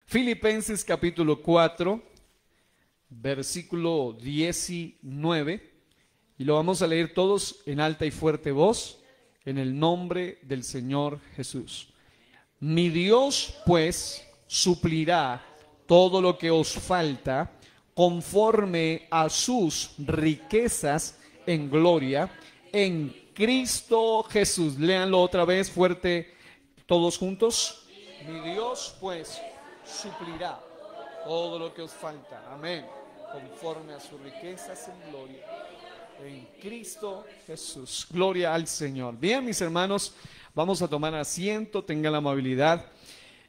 Filipenses capítulo 4, versículo 19, y lo vamos a leer todos en alta y fuerte voz, en el nombre del Señor Jesús. Mi Dios, pues, suplirá todo lo que os falta conforme a sus riquezas en gloria en Cristo Jesús. Léanlo otra vez fuerte todos juntos. Mi Dios, pues, suplirá todo lo que os falta. Amén. Conforme a sus riquezas en gloria en Cristo Jesús. Gloria al Señor. Bien, mis hermanos, vamos a tomar asiento, tengan la amabilidad.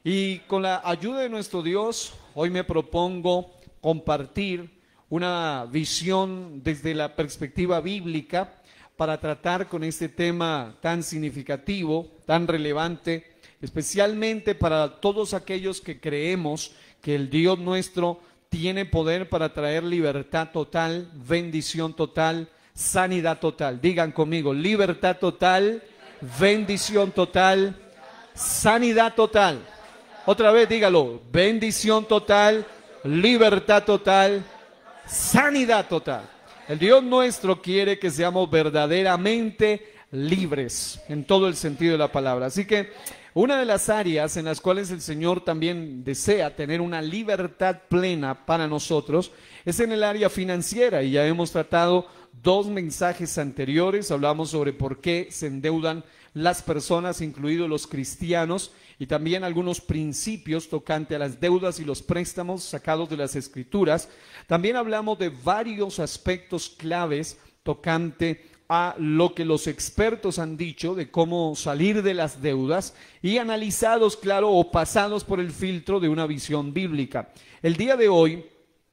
Y con la ayuda de nuestro Dios, hoy me propongo compartir una visión desde la perspectiva bíblica para tratar con este tema tan significativo, tan relevante, especialmente para todos aquellos que creemos que el Dios nuestro tiene poder para traer libertad total, bendición total, sanidad total. Digan conmigo, libertad total, bendición total, sanidad total. Otra vez dígalo, bendición total, libertad total, sanidad total. El Dios nuestro quiere que seamos verdaderamente libres en todo el sentido de la palabra. Así que una de las áreas en las cuales el Señor también desea tener una libertad plena para nosotros es en el área financiera, y ya hemos tratado dos mensajes anteriores. Hablamos sobre por qué se endeudan las personas, incluidos los cristianos, y también algunos principios tocante a las deudas y los préstamos sacados de las Escrituras. También hablamos de varios aspectos claves tocante a lo que los expertos han dicho de cómo salir de las deudas, y analizados, claro, o pasados por el filtro de una visión bíblica. El día de hoy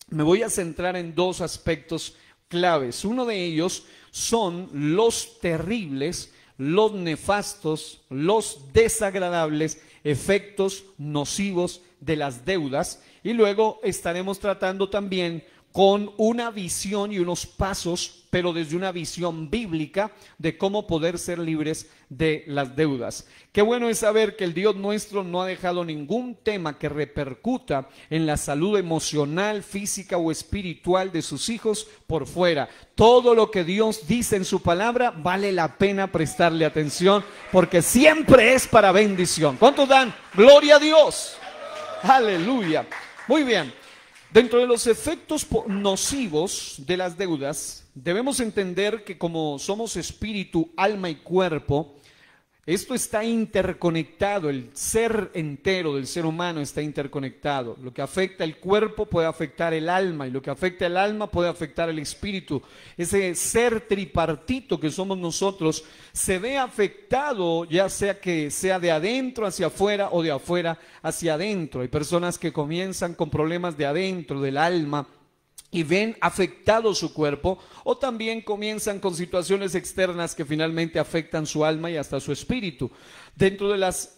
me voy a centrar en dos aspectos claves. Uno de ellos son los terribles, los nefastos, los desagradables efectos nocivos de las deudas, y luego estaremos tratando también con una visión y unos pasos, pero desde una visión bíblica, de cómo poder ser libres de las deudas. Qué bueno es saber que el Dios nuestro no ha dejado ningún tema que repercuta en la salud emocional, física o espiritual de sus hijos por fuera. Todo lo que Dios dice en su palabra vale la pena prestarle atención, porque siempre es para bendición. ¿Cuántos dan gloria a Dios? Aleluya. Muy bien. Dentro de los efectos nocivos de las deudas, debemos entender que como somos espíritu, alma y cuerpo, esto está interconectado. El ser entero del ser humano está interconectado. Lo que afecta el cuerpo puede afectar el alma, y lo que afecta el alma puede afectar el espíritu. Ese ser tripartito que somos nosotros se ve afectado, ya sea que sea de adentro hacia afuera o de afuera hacia adentro. Hay personas que comienzan con problemas de adentro, del alma, y ven afectado su cuerpo, o también comienzan con situaciones externas que finalmente afectan su alma y hasta su espíritu. Dentro de los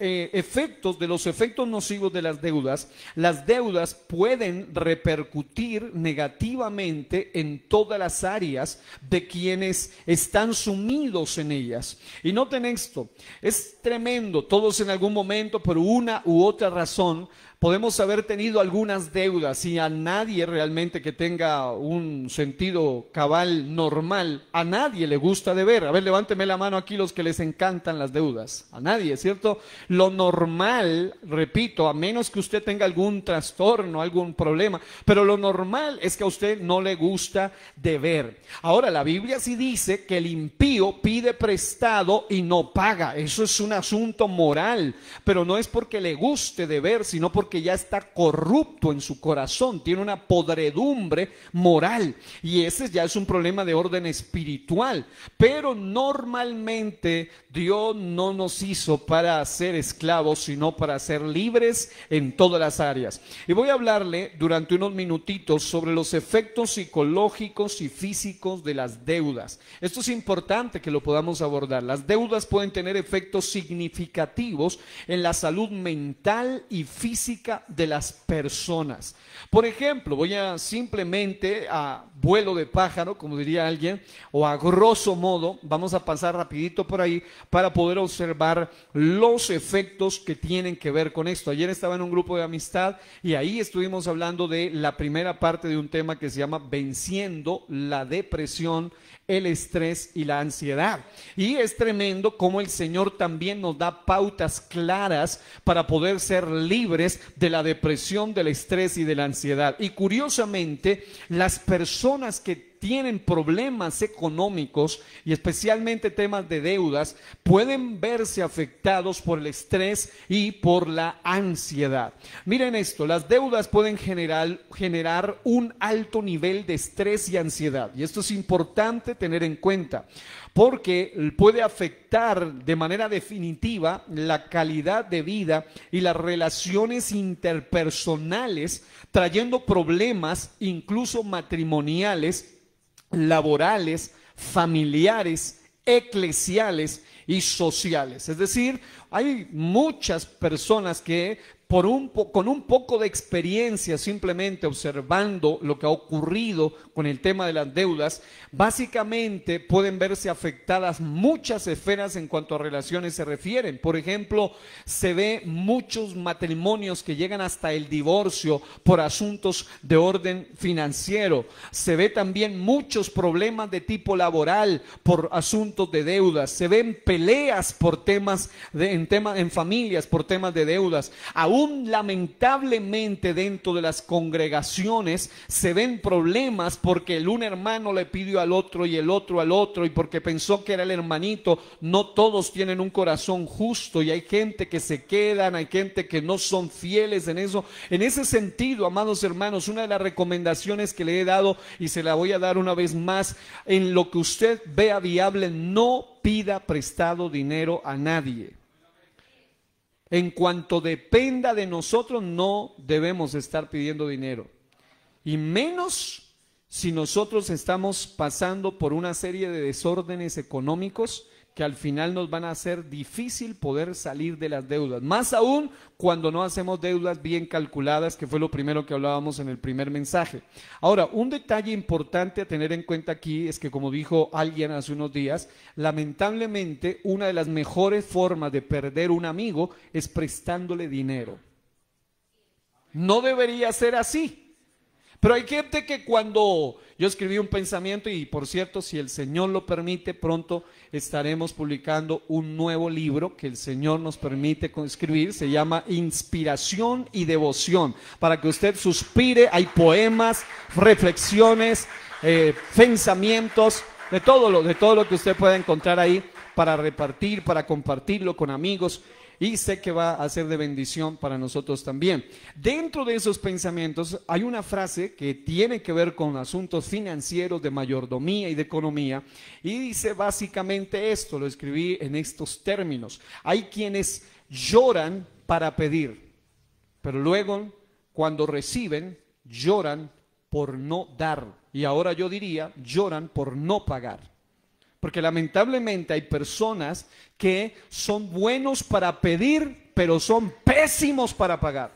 efectos nocivos de las deudas pueden repercutir negativamente en todas las áreas de quienes están sumidos en ellas. Y noten esto, es tremendo. Todos en algún momento, por una u otra razón, podemos haber tenido algunas deudas, y a nadie realmente que tenga un sentido cabal normal, a nadie le gusta deber. A ver, levánteme la mano aquí los que les encantan las deudas. A nadie, ¿cierto? Lo normal, repito, a menos que usted tenga algún trastorno, algún problema, pero lo normal es que a usted no le gusta deber. Ahora, la Biblia sí dice que el impío pide prestado y no paga. Eso es un asunto moral, pero no es porque le guste deber, sino porque ya está corrupto en su corazón, tiene una podredumbre moral, y ese ya es un problema de orden espiritual. Pero normalmente Dios no nos hizo para ser esclavos, sino para ser libres en todas las áreas. Y voy a hablarle durante unos minutitos sobre los efectos psicológicos y físicos de las deudas. Esto es importante que lo podamos abordar. Las deudas pueden tener efectos significativos en la salud mental y física física de las personas. Por ejemplo, voy a simplemente a vuelo de pájaro, como diría alguien, o a grosso modo, vamos a pasar rapidito por ahí para poder observar los efectos que tienen que ver con esto. Ayer estaba en un grupo de amistad y ahí estuvimos hablando de la primera parte de un tema que se llama venciendo la depresión, el estrés y la ansiedad. Y es tremendo cómo el Señor también nos da pautas claras para poder ser libres de la depresión, del estrés y de la ansiedad. Y curiosamente, las personas que tienen problemas económicos y especialmente temas de deudas pueden verse afectados por el estrés y por la ansiedad. Miren esto, las deudas pueden generar un alto nivel de estrés y ansiedad, y esto es importante tener en cuenta porque puede afectar de manera definitiva la calidad de vida y las relaciones interpersonales, trayendo problemas incluso matrimoniales, laborales, familiares, eclesiales y sociales. Es decir, hay muchas personas que con un poco de experiencia, simplemente observando lo que ha ocurrido con el tema de las deudas, básicamente pueden verse afectadas muchas esferas en cuanto a relaciones se refieren. Por ejemplo, se ve muchos matrimonios que llegan hasta el divorcio por asuntos de orden financiero. Se ve también muchos problemas de tipo laboral por asuntos de deudas. Se ven peleas por temas en familias por temas de deudas. Aún lamentablemente dentro de las congregaciones se ven problemas porque el un hermano le pidió al otro y el otro al otro, y porque pensó que era el hermanito. No todos tienen un corazón justo y hay gente que se quedan, hay gente que no son fieles en eso. En ese sentido, amados hermanos, una de las recomendaciones que le he dado y se la voy a dar una vez más: en lo que usted vea viable, no pida prestado dinero a nadie. En cuanto dependa de nosotros, no debemos estar pidiendo dinero. Y menos si nosotros estamos pasando por una serie de desórdenes económicos que al final nos van a hacer difícil poder salir de las deudas. Más aún cuando no hacemos deudas bien calculadas, que fue lo primero que hablábamos en el primer mensaje. Ahora, un detalle importante a tener en cuenta aquí es que, como dijo alguien hace unos días, lamentablemente una de las mejores formas de perder un amigo es prestándole dinero. No debería ser así. Pero hay gente que cuando yo escribí un pensamiento, y por cierto, si el Señor lo permite, pronto estaremos publicando un nuevo libro que el Señor nos permite escribir, se llama Inspiración y Devoción, para que usted suspire. Hay poemas, reflexiones, pensamientos, de todo lo que usted pueda encontrar ahí para repartir, para compartirlo con amigos. Y sé que va a ser de bendición para nosotros también. Dentro de esos pensamientos hay una frase que tiene que ver con asuntos financieros, de mayordomía y de economía. Y dice básicamente esto, lo escribí en estos términos: hay quienes lloran para pedir, pero luego cuando reciben lloran por no dar. Y ahora yo diría, lloran por no pagar. Porque lamentablemente hay personas que son buenos para pedir, pero son pésimos para pagar.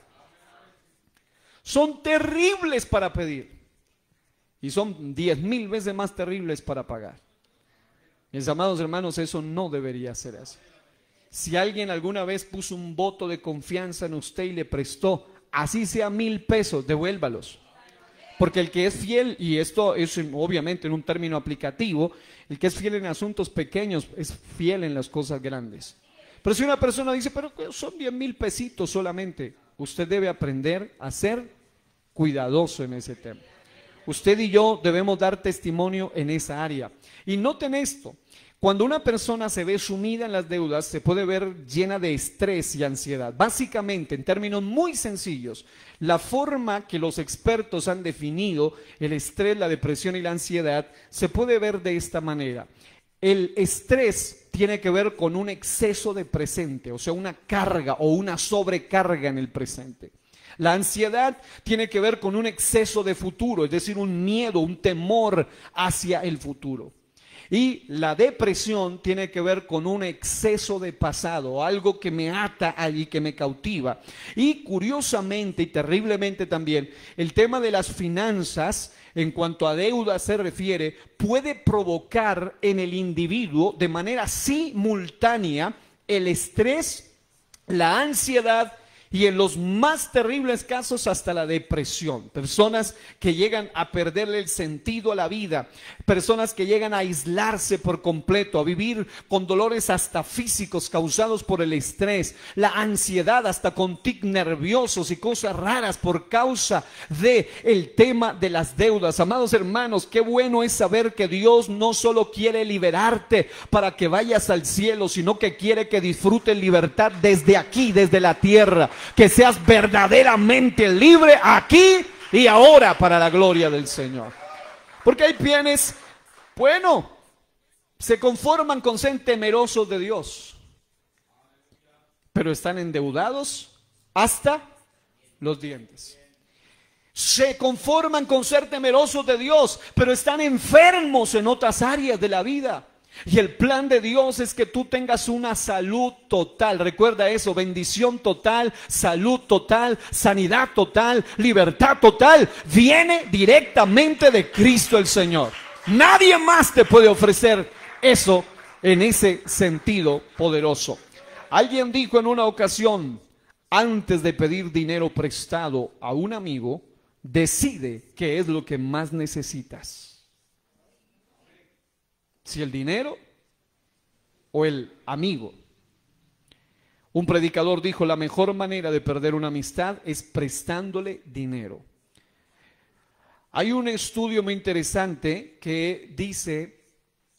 Son terribles para pedir y son 10,000 veces más terribles para pagar. Mis amados hermanos, eso no debería ser así. Si alguien alguna vez puso un voto de confianza en usted y le prestó, así sea 1,000 pesos, devuélvalos. Porque el que es fiel, y esto es obviamente en un término aplicativo, el que es fiel en asuntos pequeños es fiel en las cosas grandes. Pero si una persona dice, pero son 10,000 pesitos solamente, usted debe aprender a ser cuidadoso en ese tema. Usted y yo debemos dar testimonio en esa área. Y noten esto: cuando una persona se ve sumida en las deudas, se puede ver llena de estrés y ansiedad. Básicamente, en términos muy sencillos, la forma que los expertos han definido el estrés, la depresión y la ansiedad se puede ver de esta manera. El estrés tiene que ver con un exceso de presente, o sea, una carga o una sobrecarga en el presente. La ansiedad tiene que ver con un exceso de futuro, es decir, un miedo, un temor hacia el futuro. Y la depresión tiene que ver con un exceso de pasado, algo que me ata allí, que me cautiva. Y curiosamente y terriblemente también, el tema de las finanzas, en cuanto a deuda se refiere, puede provocar en el individuo de manera simultánea el estrés, la ansiedad y en los más terribles casos hasta la depresión. Personas que llegan a perderle el sentido a la vida, personas que llegan a aislarse por completo, a vivir con dolores hasta físicos causados por el estrés, la ansiedad, hasta con tics nerviosos y cosas raras por causa de el tema de las deudas. Amados hermanos, qué bueno es saber que Dios no solo quiere liberarte para que vayas al cielo, sino que quiere que disfrutes libertad desde aquí, desde la tierra. Que seas verdaderamente libre aquí y ahora para la gloria del Señor. Porque hay quienes, bueno, se conforman con ser temerosos de Dios, pero están endeudados hasta los dientes. Se conforman con ser temerosos de Dios, pero están enfermos en otras áreas de la vida. Y el plan de Dios es que tú tengas una salud total. Recuerda eso: bendición total, salud total, sanidad total, libertad total. Viene directamente de Cristo el Señor. Nadie más te puede ofrecer eso en ese sentido poderoso. Alguien dijo en una ocasión: antes de pedir dinero prestado a un amigo, decide qué es lo que más necesitas. Si el dinero o el amigo. Un predicador dijo: la mejor manera de perder una amistad es prestándole dinero. Hay un estudio muy interesante que dice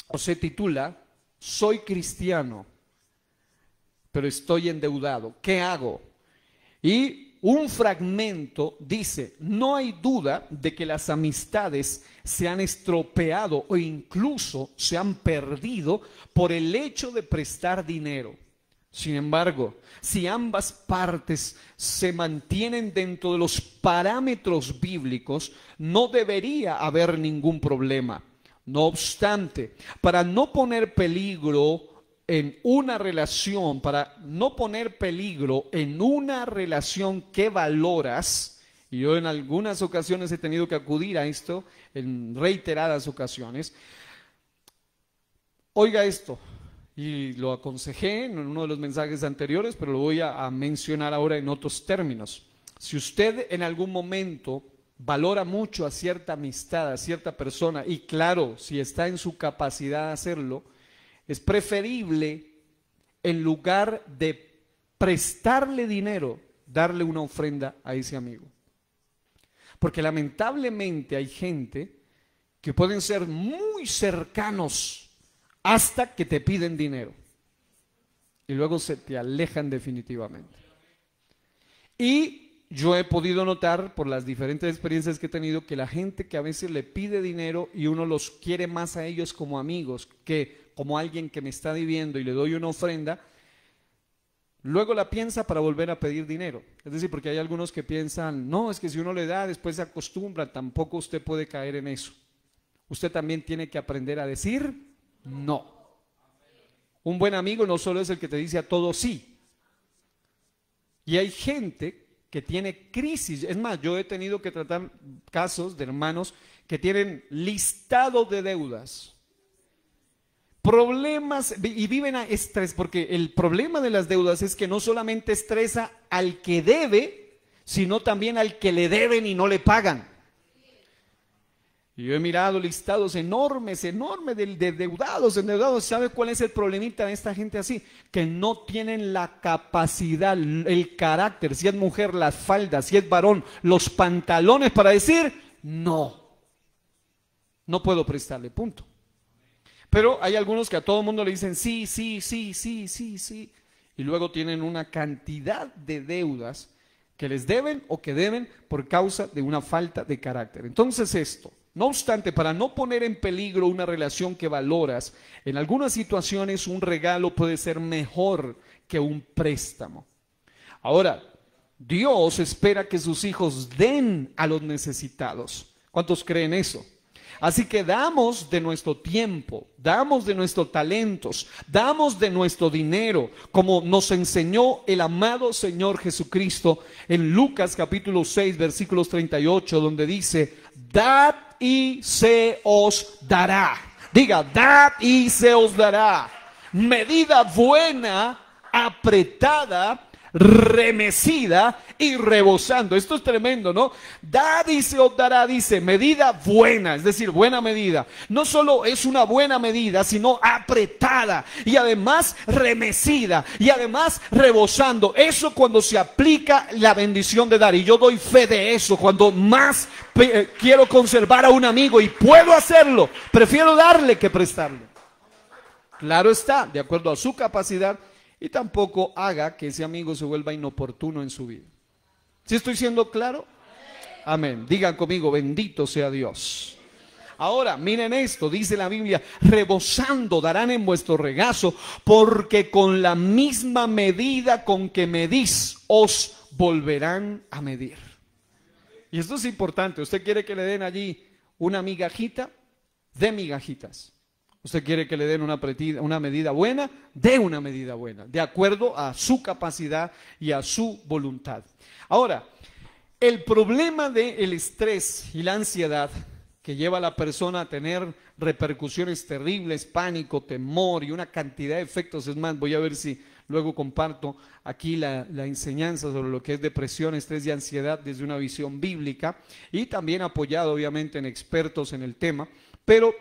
o se titula: soy cristiano, pero estoy endeudado. ¿Qué hago? Y un fragmento dice: no hay duda de que las amistades se han estropeado o incluso se han perdido por el hecho de prestar dinero. Sin embargo, si ambas partes se mantienen dentro de los parámetros bíblicos, no debería haber ningún problema. No obstante, para no poner peligro en una relación, para no poner peligro en una relación que valoras, y yo en algunas ocasiones he tenido que acudir a esto, en reiteradas ocasiones, oiga esto, y lo aconsejé en uno de los mensajes anteriores, pero lo voy a mencionar ahora en otros términos. Si usted en algún momento valora mucho a cierta amistad, a cierta persona, y claro, si está en su capacidad de hacerlo, es preferible, en lugar de prestarle dinero, darle una ofrenda a ese amigo. Porque lamentablemente hay gente que pueden ser muy cercanos hasta que te piden dinero y luego se te alejan definitivamente. Y yo he podido notar por las diferentes experiencias que he tenido que la gente que a veces le pide dinero y uno los quiere más a ellos como amigos que como alguien que me está debiendo y le doy una ofrenda, luego la piensa para volver a pedir dinero. Es decir, porque hay algunos que piensan: no, es que si uno le da, después se acostumbra. Tampoco usted puede caer en eso. Usted también tiene que aprender a decir no. Un buen amigo no solo es el que te dice a todo sí. Y hay gente que tiene crisis. Es más, yo he tenido que tratar casos de hermanos que tienen listado de deudas, problemas, y viven a estrés, porque el problema de las deudas es que no solamente estresa al que debe, sino también al que le deben y no le pagan. Y yo he mirado listados enormes de endeudados. ¿Sabe cuál es el problemita de esta gente así? Que no tienen la capacidad, el carácter, si es mujer, las faldas, si es varón, los pantalones para decir no. No puedo prestarle, punto. Pero hay algunos que a todo mundo le dicen sí, sí, sí, sí, sí, sí. Y luego tienen una cantidad de deudas que les deben o que deben por causa de una falta de carácter. Entonces esto, no obstante, para no poner en peligro una relación que valoras, en algunas situaciones un regalo puede ser mejor que un préstamo. Ahora, Dios espera que sus hijos den a los necesitados. ¿Cuántos creen eso? Así que damos de nuestro tiempo, damos de nuestros talentos, damos de nuestro dinero, como nos enseñó el amado Señor Jesucristo en Lucas capítulo 6, versículos 38, donde dice: dad y se os dará. Diga, dad y se os dará. Medida buena, apretada, remecida y rebosando. Esto es tremendo, ¿no? Dad y se os dará, dice, medida buena, es decir, buena medida. No solo es una buena medida, sino apretada y además remecida y además rebosando. Eso cuando se aplica la bendición de dar, y yo doy fe de eso. Cuando más quiero conservar a un amigo y puedo hacerlo, prefiero darle que prestarle. Claro está, de acuerdo a su capacidad. Y tampoco haga que ese amigo se vuelva inoportuno en su vida. ¿Sí estoy siendo claro? Amén. Digan conmigo, bendito sea Dios. Ahora, miren esto, dice la Biblia: rebosando darán en vuestro regazo, porque con la misma medida con que medís, os volverán a medir. Y esto es importante. ¿Usted quiere que le den allí una migajita? De migajitas. ¿Usted quiere que le den una medida buena? Dé una medida buena, de acuerdo a su capacidad y a su voluntad. Ahora, el problema del estrés y la ansiedad que lleva a la persona a tener repercusiones terribles, pánico, temor y una cantidad de efectos. Es más, voy a ver si luego comparto aquí la enseñanza sobre lo que es depresión, estrés y ansiedad desde una visión bíblica, y también apoyado obviamente en expertos en el tema. Pero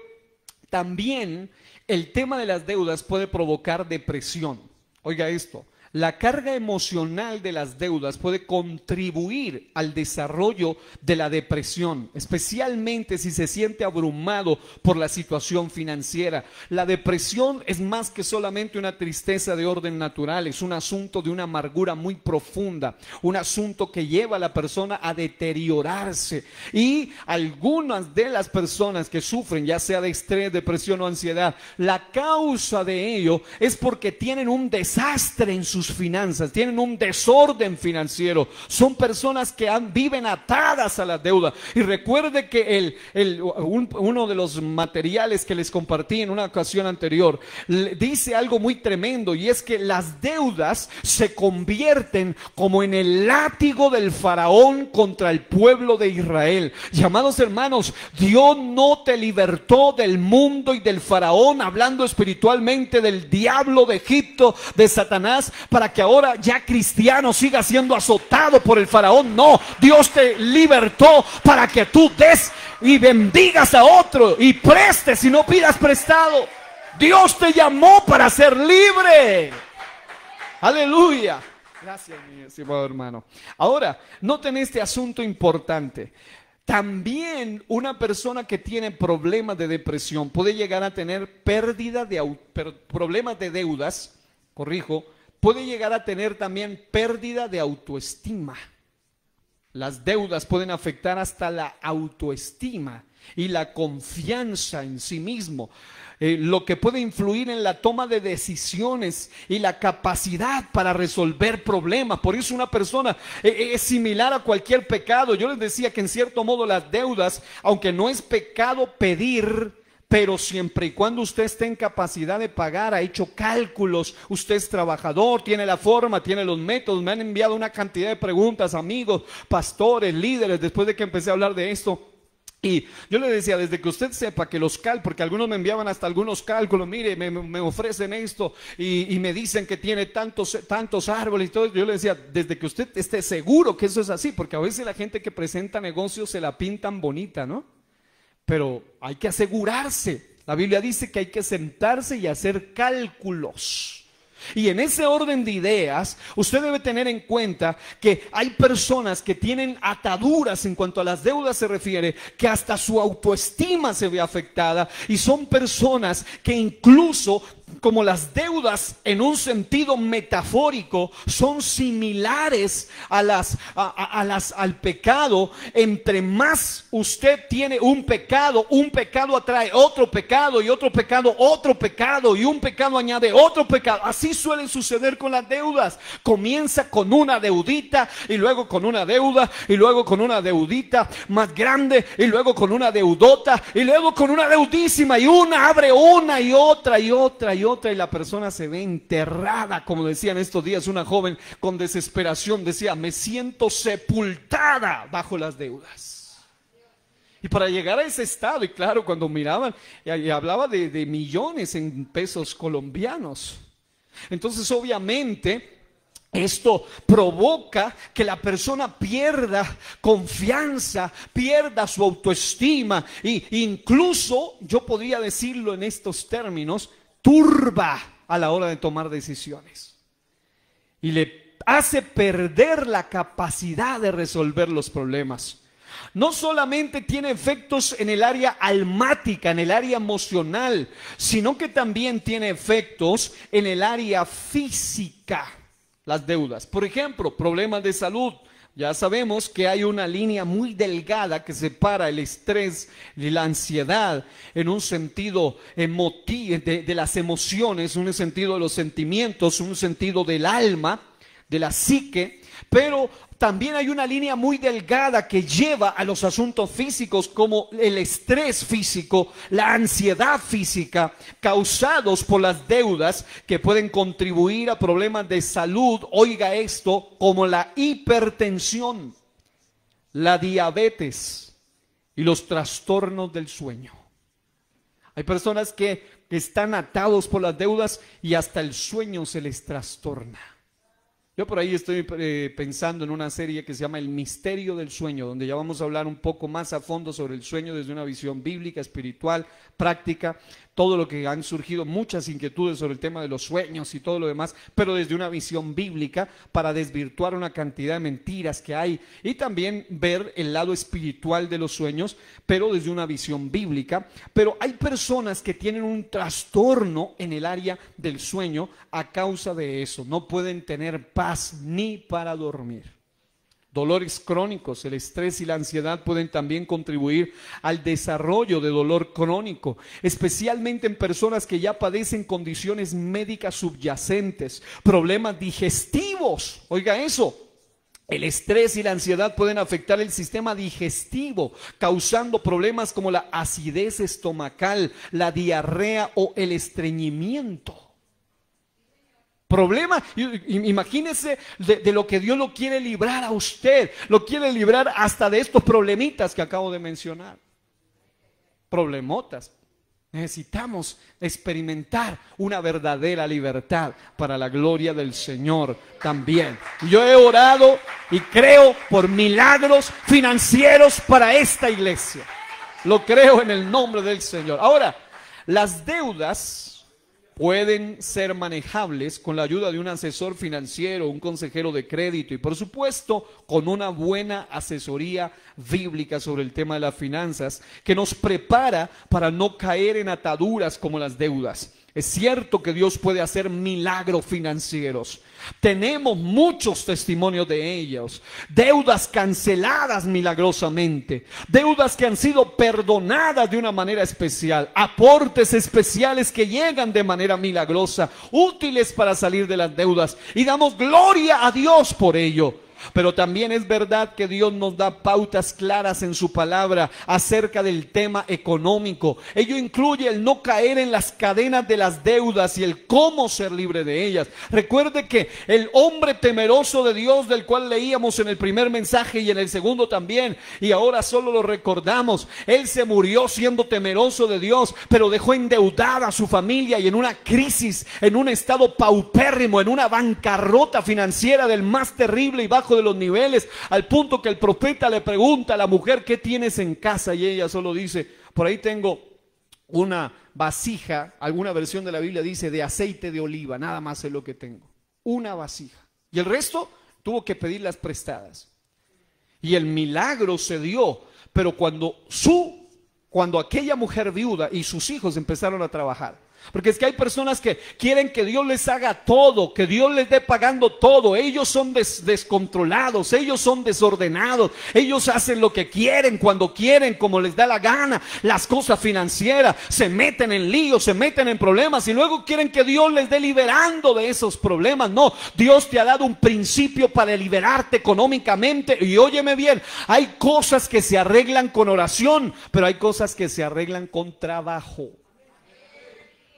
también el tema de las deudas puede provocar depresión. Oiga esto, la carga emocional de las deudas puede contribuir al desarrollo de la depresión, especialmente si se siente abrumado por la situación financiera. La depresión es más que solamente una tristeza de orden natural, es un asunto de una amargura muy profunda, un asunto que lleva a la persona a deteriorarse. Y algunas de las personas que sufren, ya sea de estrés, depresión o ansiedad, la causa de ello es porque tienen un desastre en sus finanzas, tienen un desorden financiero, son personas que viven atadas a la deuda. Y recuerde que uno de los materiales que les compartí en una ocasión anterior dice algo muy tremendo, y es que las deudas se convierten como en el látigo del faraón contra el pueblo de Israel. Y amados hermanos, Dios no te libertó del mundo y del faraón, hablando espiritualmente, del diablo de Egipto, de Satanás, para que ahora ya cristiano siga siendo azotado por el faraón. No, Dios te libertó para que tú des y bendigas a otro y prestes y no pidas prestado. Dios te llamó para ser libre. Aleluya. Gracias, mi estimado hermano. Ahora, noten este asunto importante. También una persona que tiene problemas de depresión puede llegar a tener problemas de deudas, puede llegar a tener también pérdida de autoestima. Las deudas pueden afectar hasta la autoestima y la confianza en sí mismo, lo que puede influir en la toma de decisiones y la capacidad para resolver problemas. Por eso una persona es similar a cualquier pecado. Yo les decía que en cierto modo las deudas, aunque no es pecado pedir, pero siempre y cuando usted esté en capacidad de pagar, ha hecho cálculos, usted es trabajador, tiene la forma, tiene los métodos. Me han enviado una cantidad de preguntas, amigos, pastores, líderes, después de que empecé a hablar de esto. Y yo le decía, desde que usted sepa que los cálculos, porque algunos me enviaban hasta algunos cálculos, mire, me ofrecen esto y me dicen que tiene tantos árboles y todo. Yo le decía, desde que usted esté seguro que eso es así, porque a veces la gente que presenta negocios se la pintan bonita, ¿no? Pero hay que asegurarse. La Biblia dice que hay que sentarse y hacer cálculos. Y en ese orden de ideas, usted debe tener en cuenta que hay personas que tienen ataduras en cuanto a las deudas se refiere, que hasta su autoestima se ve afectada, y son personas que incluso como las deudas en un sentido metafórico son similares al pecado. Entre más usted tiene un pecado atrae otro pecado, y otro pecado, otro pecado, y un pecado añade otro pecado. Así suele suceder con las deudas. Comienza con una deudita, y luego con una deuda, y luego con una deudita más grande, y luego con una deudota, y luego con una deudísima, y una abre una y otra y otra y otra, y la persona se ve enterrada. Como decían estos días una joven con desesperación, decía: me siento sepultada bajo las deudas. Y para llegar a ese estado, y claro, cuando miraban, y hablaba de millones en pesos colombianos. Entonces obviamente esto provoca que la persona pierda confianza, pierda su autoestima, e incluso, yo podría decirlo en estos términos, turba a la hora de tomar decisiones. Y le hace perder la capacidad de resolver los problemas. No solamente tiene efectos en el área almática, en el área emocional, sino que también tiene efectos en el área física. Las deudas, por ejemplo, problemas de salud. Ya sabemos que hay una línea muy delgada que separa el estrés y la ansiedad en un sentido emotivo, de las emociones, un sentido de los sentimientos, un sentido del alma, de la psique, pero también hay una línea muy delgada que lleva a los asuntos físicos, como el estrés físico, la ansiedad física, causados por las deudas, que pueden contribuir a problemas de salud. Oiga esto, como la hipertensión, la diabetes y los trastornos del sueño. Hay personas que están atados por las deudas y hasta el sueño se les trastorna. Yo por ahí estoy pensando en una serie que se llama El Misterio del Sueño, donde ya vamos a hablar un poco más a fondo sobre el sueño desde una visión bíblica, espiritual, práctica, todo lo que han surgido, muchas inquietudes sobre el tema de los sueños y todo lo demás, pero desde una visión bíblica, para desvirtuar una cantidad de mentiras que hay, y también ver el lado espiritual de los sueños, pero desde una visión bíblica. Pero hay personas que tienen un trastorno en el área del sueño a causa de eso. No pueden tener paz ni para dormir. Dolores crónicos, el estrés y la ansiedad pueden también contribuir al desarrollo de dolor crónico, especialmente en personas que ya padecen condiciones médicas subyacentes, problemas digestivos. Oiga eso. El estrés y la ansiedad pueden afectar el sistema digestivo, causando problemas como la acidez estomacal, la diarrea o el estreñimiento. Problema, imagínese de lo que Dios lo quiere librar a usted, lo quiere librar hasta de estos problemitas que acabo de mencionar. Problemotas. Necesitamos experimentar una verdadera libertad para la gloria del Señor también. Yo he orado y creo por milagros financieros para esta iglesia. Lo creo en el nombre del Señor. Ahora, las deudas pueden ser manejables con la ayuda de un asesor financiero, un consejero de crédito, y por supuesto con una buena asesoría bíblica sobre el tema de las finanzas, que nos prepara para no caer en ataduras como las deudas. Es cierto que Dios puede hacer milagros financieros. Tenemos muchos testimonios de ellos. Deudas canceladas milagrosamente. Deudas que han sido perdonadas de una manera especial. Aportes especiales que llegan de manera milagrosa, útiles para salir de las deudas. Y damos gloria a Dios por ello. Pero también es verdad que Dios nos da pautas claras en su palabra acerca del tema económico. Ello incluye el no caer en las cadenas de las deudas y el cómo ser libre de ellas. Recuerde que el hombre temeroso de Dios, del cual leíamos en el primer mensaje y en el segundo también, y ahora solo lo recordamos, él se murió siendo temeroso de Dios, pero dejó endeudada a su familia y en una crisis, en un estado paupérrimo, en una bancarrota financiera del más terrible y bajo de los niveles, al punto que el profeta le pregunta a la mujer: ¿qué tienes en casa? Y ella solo dice: por ahí tengo una vasija. Alguna versión de la Biblia dice de aceite de oliva, nada más es lo que tengo, una vasija, y el resto tuvo que pedirlas prestadas. Y el milagro se dio, pero cuando aquella mujer viuda y sus hijos empezaron a trabajar, Porque es que hay personas que quieren que Dios les haga todo, que Dios les dé pagando todo. Ellos son descontrolados, ellos son desordenados, ellos hacen lo que quieren, cuando quieren, como les da la gana. Las cosas financieras, se meten en líos, se meten en problemas y luego quieren que Dios les dé liberando de esos problemas. No, Dios te ha dado un principio para liberarte económicamente. Y óyeme bien, hay cosas que se arreglan con oración, pero hay cosas que se arreglan con trabajo.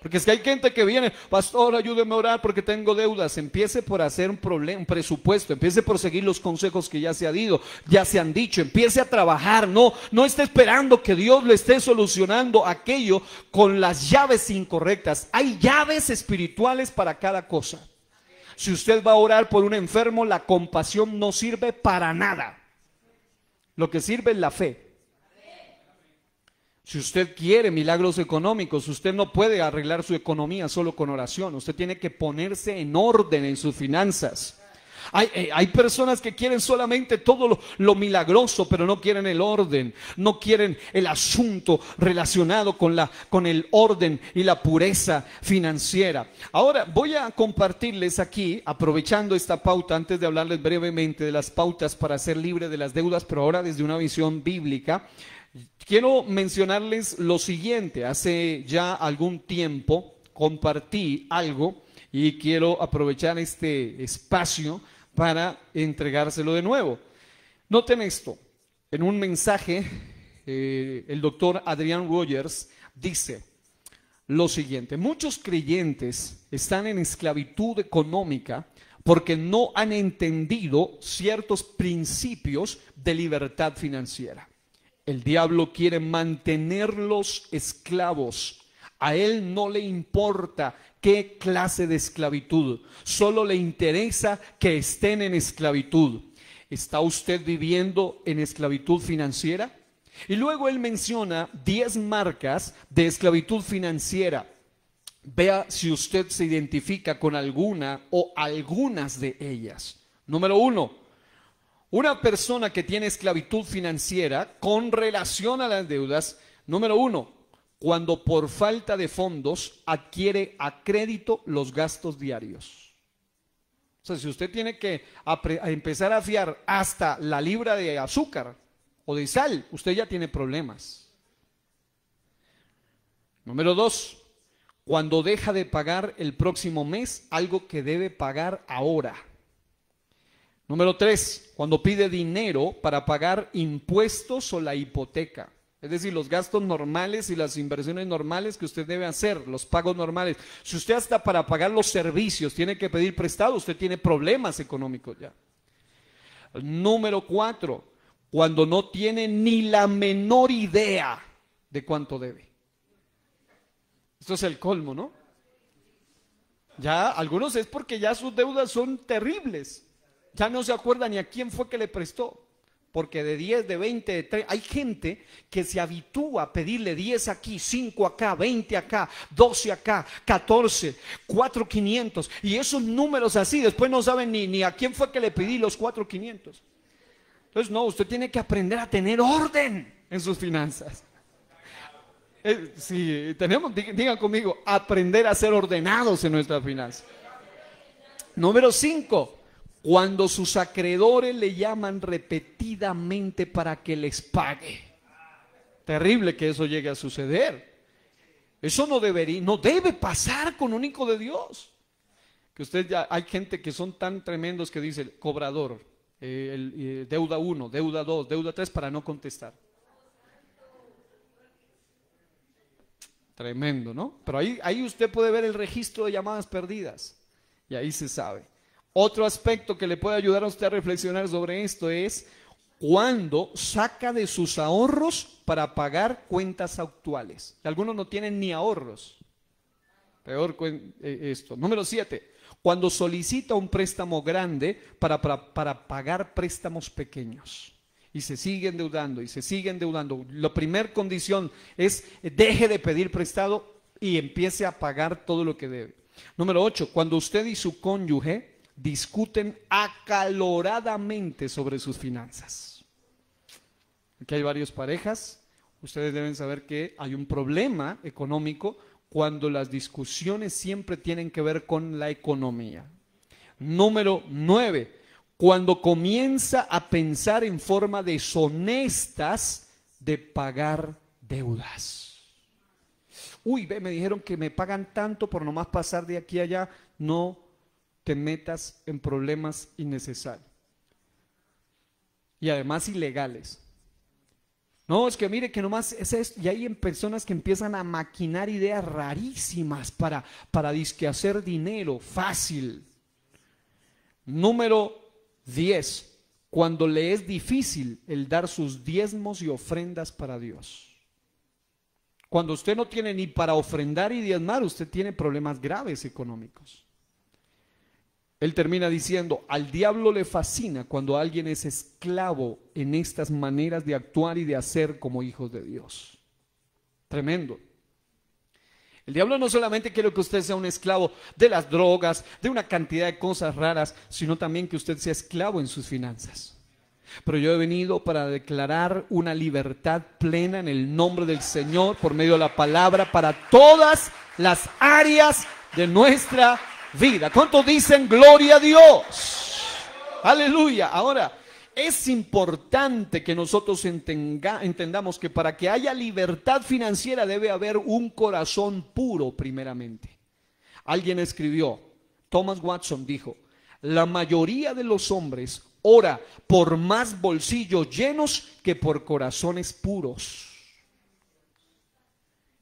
Porque es que hay gente que viene, pastor, ayúdeme a orar porque tengo deudas. Empiece por hacer un presupuesto, empiece por seguir los consejos que ya se han dicho, empiece a trabajar. No esté esperando que Dios le esté solucionando aquello con las llaves incorrectas. Hay llaves espirituales para cada cosa. Si usted va a orar por un enfermo, la compasión no sirve para nada. Lo que sirve es la fe. Si usted quiere milagros económicos, usted no puede arreglar su economía solo con oración. Usted tiene que ponerse en orden en sus finanzas. Hay personas que quieren solamente todo lo milagroso, pero no quieren el orden, no quieren el asunto relacionado con el orden y la pureza financiera. Ahora voy a compartirles aquí, aprovechando esta pauta, antes de hablarles brevemente de las pautas para ser libre de las deudas, pero ahora desde una visión bíblica. Quiero mencionarles lo siguiente. Hace ya algún tiempo compartí algo y quiero aprovechar este espacio para entregárselo de nuevo. Noten esto. En un mensaje, el doctor Adrian Rogers dice lo siguiente: muchos creyentes están en esclavitud económica porque no han entendido ciertos principios de libertad financiera. El diablo quiere mantenerlos esclavos. A él no le importa qué clase de esclavitud, solo le interesa que estén en esclavitud. ¿Está usted viviendo en esclavitud financiera? Y luego él menciona 10 marcas de esclavitud financiera. Vea si usted se identifica con alguna o algunas de ellas. Número 1. Una persona que tiene esclavitud financiera con relación a las deudas, número 1, cuando por falta de fondos adquiere a crédito los gastos diarios. O sea, si usted tiene que empezar a fiar hasta la libra de azúcar o de sal, usted ya tiene problemas. Número 2, cuando deja de pagar el próximo mes algo que debe pagar ahora. Número 3, cuando pide dinero para pagar impuestos o la hipoteca. Es decir, los gastos normales y las inversiones normales que usted debe hacer, los pagos normales. Si usted hasta para pagar los servicios tiene que pedir prestado, usted tiene problemas económicos ya. Número 4, cuando no tiene ni la menor idea de cuánto debe. Esto es el colmo, ¿no? Ya algunos es porque ya sus deudas son terribles. Ya no se acuerda ni a quién fue que le prestó. Porque de 10, de 20, de 30, hay gente que se habitúa a pedirle 10 aquí, 5 acá, 20 acá, 12 acá, 14, 4,500. Y esos números así, después no saben ni a quién fue que le pedí los 4,500. Entonces no, usted tiene que aprender a tener orden en sus finanzas. Sí, digan conmigo, aprender a ser ordenados en nuestras finanzas. Número 5. Cuando sus acreedores le llaman repetidamente para que les pague. Terrible que eso llegue a suceder. Eso no debe pasar con un hijo de Dios. Que hay gente que son tan tremendos que dice cobrador, deuda 1, deuda 2, deuda 3 para no contestar. Tremendo, ¿no? Pero ahí usted puede ver el registro de llamadas perdidas y ahí se sabe. Otro aspecto que le puede ayudar a usted a reflexionar sobre esto es cuando saca de sus ahorros para pagar cuentas actuales. Algunos no tienen ni ahorros. Peor esto. Número 7. Cuando solicita un préstamo grande para pagar préstamos pequeños. Y se sigue endeudando y se sigue endeudando. La primera condición es deje de pedir prestado y empiece a pagar todo lo que debe. Número 8. Cuando usted y su cónyuge discuten acaloradamente sobre sus finanzas. Aquí hay varias parejas. Ustedes deben saber que hay un problema económico cuando las discusiones siempre tienen que ver con la economía. Número 9, cuando comienza a pensar en forma deshonestas de pagar deudas. Uy, ve, me dijeron que me pagan tanto por nomás pasar de aquí a allá. No te metas en problemas innecesarios. Y además ilegales. No, es que mire que nomás es esto. Y hay personas que empiezan a maquinar ideas rarísimas para disque hacer dinero fácil. Número 10, cuando le es difícil el dar sus diezmos y ofrendas para Dios. Cuando usted no tiene ni para ofrendar y diezmar, usted tiene problemas graves económicos. Él termina diciendo, al diablo le fascina cuando alguien es esclavo en estas maneras de actuar y de hacer como hijos de Dios. Tremendo. El diablo no solamente quiere que usted sea un esclavo de las drogas, de una cantidad de cosas raras, sino también que usted sea esclavo en sus finanzas. Pero yo he venido para declarar una libertad plena en el nombre del Señor por medio de la palabra para todas las áreas de nuestra vida. ¿Cuántos dicen gloria a Dios? Aleluya. Ahora, es importante que nosotros entendamos que para que haya libertad financiera debe haber un corazón puro primeramente. Alguien escribió, Thomas Watson dijo, la mayoría de los hombres ora por más bolsillos llenos que por corazones puros.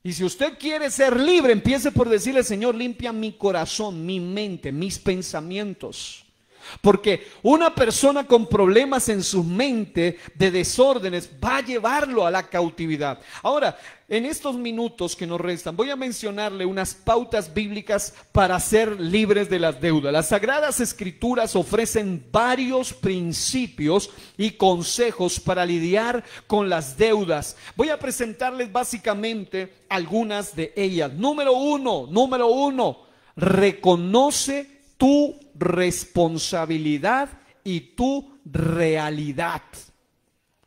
Y si usted quiere ser libre, empiece por decirle, Señor, limpia mi corazón, mi mente, mis pensamientos. Porque una persona con problemas en su mente de desórdenes va a llevarlo a la cautividad. Ahora, en estos minutos que nos restan, voy a mencionarle unas pautas bíblicas para ser libres de las deudas. Las Sagradas Escrituras ofrecen varios principios y consejos para lidiar con las deudas. Voy a presentarles básicamente algunas de ellas. Número uno, reconoce tu responsabilidad y tu realidad.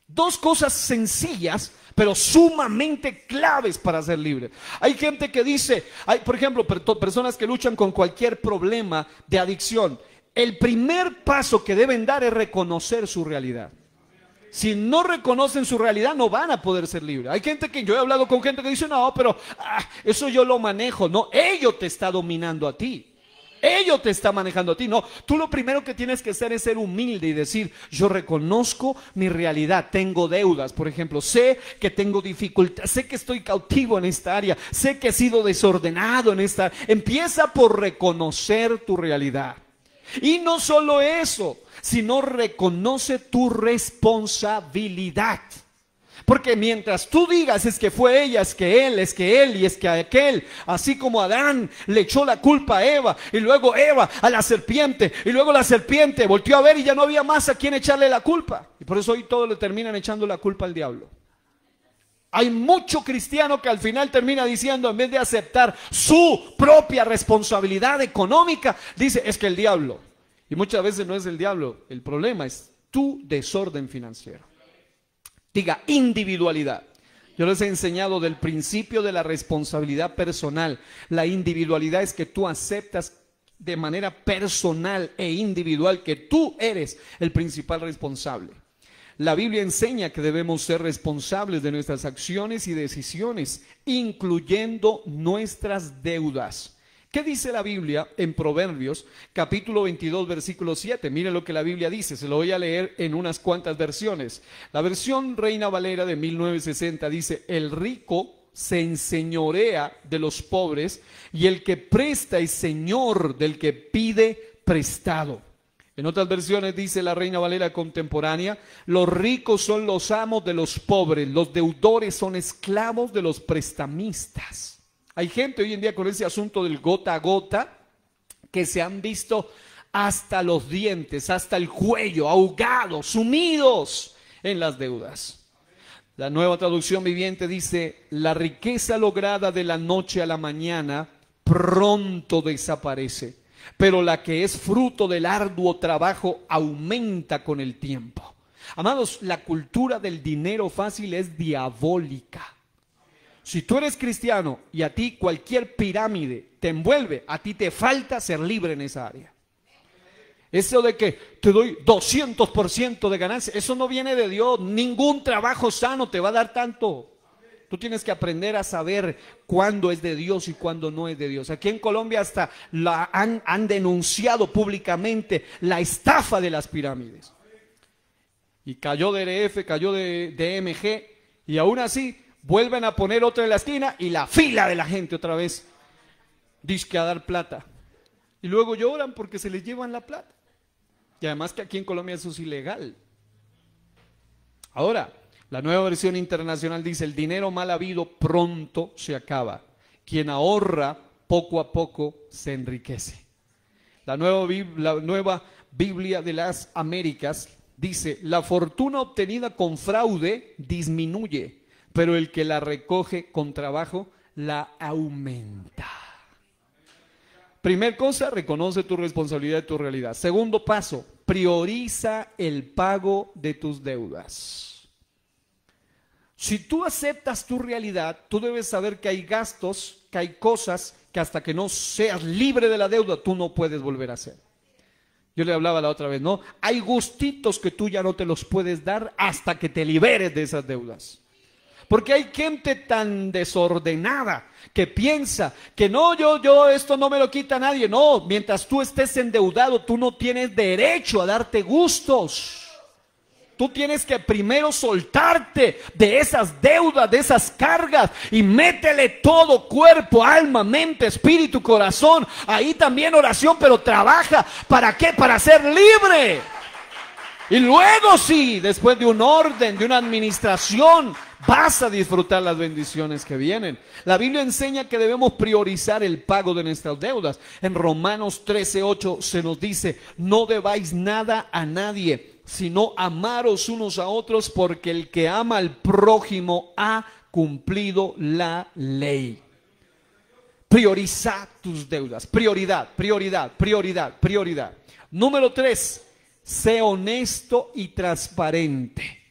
Dos cosas sencillas, pero sumamente claves para ser libre. Hay gente que dice, hay, por ejemplo, personas que luchan con cualquier problema de adicción. El primer paso que deben dar es reconocer su realidad. Si no reconocen su realidad, no van a poder ser libres. Hay gente que, yo he hablado con gente que dice, no, pero eso yo lo manejo. No, ello te está dominando a ti. Ello te está manejando a ti. No, tú lo primero que tienes que hacer es ser humilde y decir, yo reconozco mi realidad, tengo deudas, por ejemplo, sé que tengo dificultad, sé que estoy cautivo en esta área, sé que he sido desordenado en esta área. Empieza por reconocer tu realidad. Y no solo eso, sino reconoce tu responsabilidad. Porque mientras tú digas es que fue ella, es que él y es que aquel, así como Adán le echó la culpa a Eva y luego Eva a la serpiente y luego la serpiente volteó a ver y ya no había más a quien echarle la culpa. Y por eso hoy todos le terminan echando la culpa al diablo. Hay mucho cristiano que al final termina diciendo, en vez de aceptar su propia responsabilidad económica, dice es que el diablo. Y muchas veces no es el diablo, el problema es tu desorden financiero. Diga individualidad. Yo les he enseñado del principio de la responsabilidad personal. La individualidad es que tú aceptas de manera personal e individual que tú eres el principal responsable. La Biblia enseña que debemos ser responsables de nuestras acciones y decisiones, incluyendo nuestras deudas. ¿Qué dice la Biblia en Proverbios, capítulo 22, versículo 7? Miren lo que la Biblia dice, se lo voy a leer en unas cuantas versiones. La versión Reina Valera de 1960 dice, el rico se enseñorea de los pobres y el que presta es señor del que pide prestado. En otras versiones dice la Reina Valera contemporánea, los ricos son los amos de los pobres, los deudores son esclavos de los prestamistas. Hay gente hoy en día con ese asunto del gota a gota que se han visto hasta los dientes, hasta el cuello, ahogados, sumidos en las deudas. La Nueva Traducción Viviente dice, la riqueza lograda de la noche a la mañana pronto desaparece, pero la que es fruto del arduo trabajo aumenta con el tiempo. Amados, la cultura del dinero fácil es diabólica. Si tú eres cristiano y a ti cualquier pirámide te envuelve, a ti te falta ser libre en esa área. Eso de que te doy 200% de ganancia, eso no viene de Dios. Ningún trabajo sano te va a dar tanto. Tú tienes que aprender a saber cuándo es de Dios y cuándo no es de Dios. Aquí en Colombia hasta han denunciado públicamente la estafa de las pirámides. Y cayó DRF, cayó de DMG, y aún así vuelven a poner otra en la esquina y la fila de la gente otra vez dizque a dar plata. Y luego lloran porque se les llevan la plata. Y además que aquí en Colombia eso es ilegal. Ahora, la nueva versión internacional dice: el dinero mal habido pronto se acaba. Quien ahorra poco a poco se enriquece. La nueva Biblia de las Américas dice: la fortuna obtenida con fraude disminuye, pero el que la recoge con trabajo la aumenta. Primer cosa, reconoce tu responsabilidad y tu realidad. Segundo paso, prioriza el pago de tus deudas. Si tú aceptas tu realidad, tú debes saber que hay gastos, que hay cosas que hasta que no seas libre de la deuda, tú no puedes volver a hacer. Yo le hablaba la otra vez, ¿no? Hay gustitos que tú ya no te los puedes dar hasta que te liberes de esas deudas. Porque hay gente tan desordenada que piensa que no, yo esto no me lo quita nadie. No, mientras tú estés endeudado, tú no tienes derecho a darte gustos. Tú tienes que primero soltarte de esas deudas, de esas cargas, y métele todo: cuerpo, alma, mente, espíritu, corazón. Ahí también oración, pero trabaja. ¿Para qué? Para ser libre. Y luego sí, después de un orden, de una administración, vas a disfrutar las bendiciones que vienen. La Biblia enseña que debemos priorizar el pago de nuestras deudas. En Romanos 13:8 se nos dice: no debáis nada a nadie, sino amaros unos a otros, porque el que ama al prójimo ha cumplido la ley. Priorizar tus deudas. Prioridad, prioridad, prioridad, prioridad. Número 3. Sé honesto y transparente.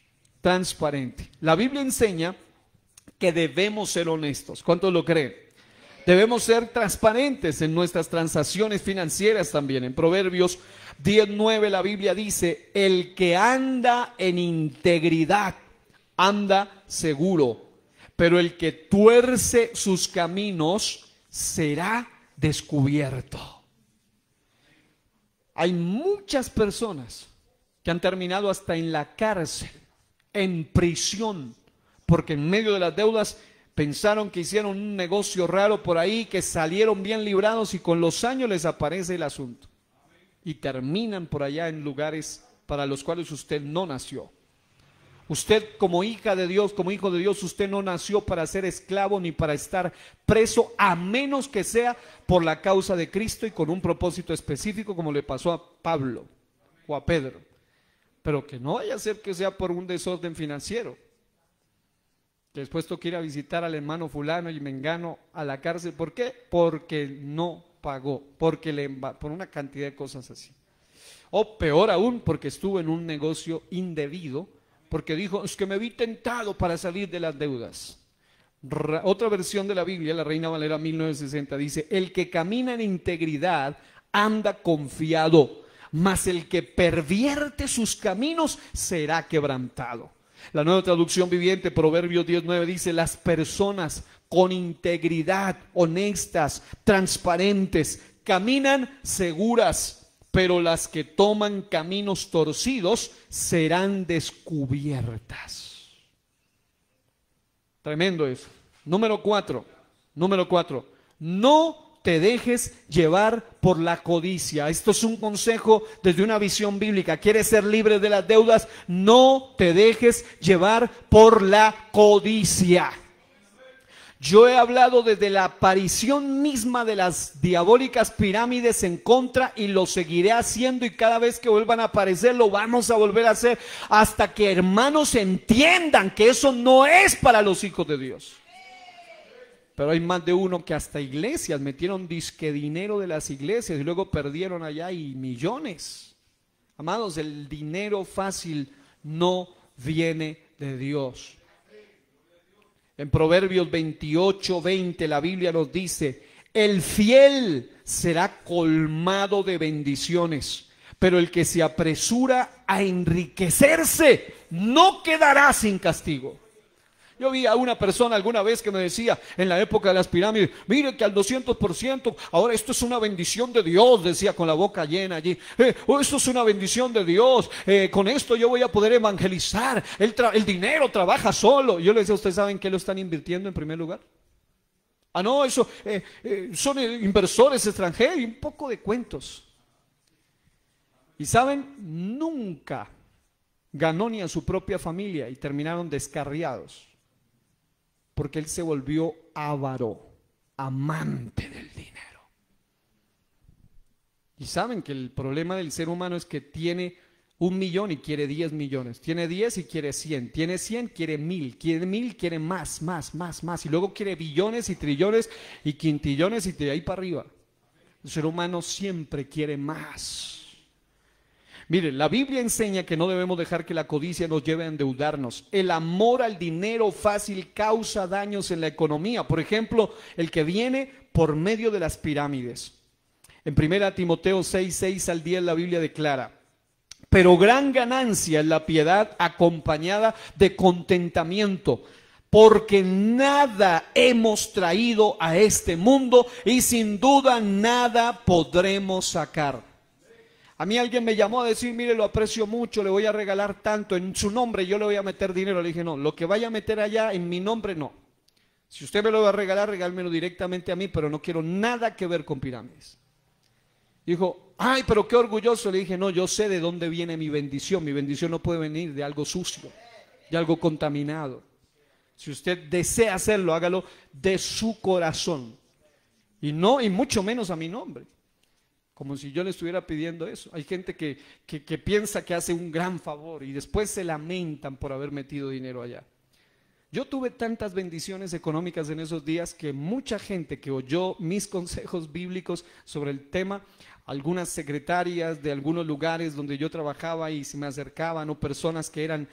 Transparente. La Biblia enseña que debemos ser honestos. ¿Cuántos lo creen? Debemos ser transparentes en nuestras transacciones financieras también. En Proverbios 10:9 la Biblia dice: el que anda en integridad anda seguro, pero el que tuerce sus caminos será descubierto. Hay muchas personas que han terminado hasta en la cárcel, en prisión, porque en medio de las deudas pensaron que hicieron un negocio raro por ahí, que salieron bien librados, y con los años les aparece el asunto. Y terminan por allá en lugares para los cuales usted no nació. Usted, como hija de Dios, como hijo de Dios, usted no nació para ser esclavo ni para estar preso, a menos que sea por la causa de Cristo y con un propósito específico, como le pasó a Pablo o a Pedro. Pero que no vaya a ser que sea por un desorden financiero, que después toque ir a visitar al hermano fulano y mengano a la cárcel. ¿Por qué? Porque no pagó, por una cantidad de cosas así. O peor aún, porque estuvo en un negocio indebido, porque dijo: es que me vi tentado para salir de las deudas. Otra versión de la Biblia, la Reina Valera 1960, dice: el que camina en integridad anda confiado, mas el que pervierte sus caminos será quebrantado. La Nueva Traducción Viviente, Proverbios 10:9, dice: las personas con integridad, honestas, transparentes, caminan seguras, pero las que toman caminos torcidos serán descubiertas. Tremendo eso. Número 4, no te dejes llevar por la codicia. Esto es un consejo desde una visión bíblica. ¿Quieres ser libre de las deudas? No te dejes llevar por la codicia. Yo he hablado desde la aparición misma de las diabólicas pirámides en contra, y lo seguiré haciendo, y cada vez que vuelvan a aparecer lo vamos a volver a hacer, hasta que hermanos entiendan que eso no es para los hijos de Dios. Pero hay más de uno que hasta iglesias metieron disque dinero de las iglesias y luego perdieron allá y millones. Amados, el dinero fácil no viene de Dios. En Proverbios 28:20 la Biblia nos dice: el fiel será colmado de bendiciones, pero el que se apresura a enriquecerse no quedará sin castigo. Yo vi a una persona alguna vez que me decía en la época de las pirámides: mire que al 200%, ahora esto es una bendición de Dios, decía con la boca llena allí. Esto es una bendición de Dios, con esto yo voy a poder evangelizar, el dinero trabaja solo. Yo le decía: ¿ustedes saben qué lo están invirtiendo en primer lugar? Ah, no, eso son inversores extranjeros y un poco de cuentos. Y saben, nunca ganó ni a su propia familia y terminaron descarriados. Porque él se volvió avaro, amante del dinero. Y saben que el problema del ser humano es que tiene 1 millón y quiere 10 millones. Tiene 10 y quiere 100. Tiene 100, quiere 1000. Quiere 1000, quiere más. Y luego quiere billones y trillones y quintillones y de ahí para arriba. El ser humano siempre quiere más. Mire, la Biblia enseña que no debemos dejar que la codicia nos lleve a endeudarnos. El amor al dinero fácil causa daños en la economía. Por ejemplo, el que viene por medio de las pirámides. En 1 Timoteo 6:6 al 10 la Biblia declara: pero gran ganancia es la piedad acompañada de contentamiento, porque nada hemos traído a este mundo y sin duda nada podremos sacar. A mí alguien me llamó a decir: mire, lo aprecio mucho, le voy a regalar tanto, en su nombre yo le voy a meter dinero. Le dije: no, lo que vaya a meter allá en mi nombre no. Si usted me lo va a regalar, regálmelo directamente a mí, pero no quiero nada que ver con pirámides. Dijo: ay, pero qué orgulloso. Le dije: no, yo sé de dónde viene mi bendición. Mi bendición no puede venir de algo sucio, de algo contaminado. Si usted desea hacerlo, hágalo de su corazón y no, y mucho menos a mi nombre. Como si yo le estuviera pidiendo eso. Hay gente que piensa que hace un gran favor y después se lamentan por haber metido dinero allá. Yo tuve tantas bendiciones económicas en esos días que mucha gente que oyó mis consejos bíblicos sobre el tema, algunas secretarias de algunos lugares donde yo trabajaba y se me acercaban, o personas que eran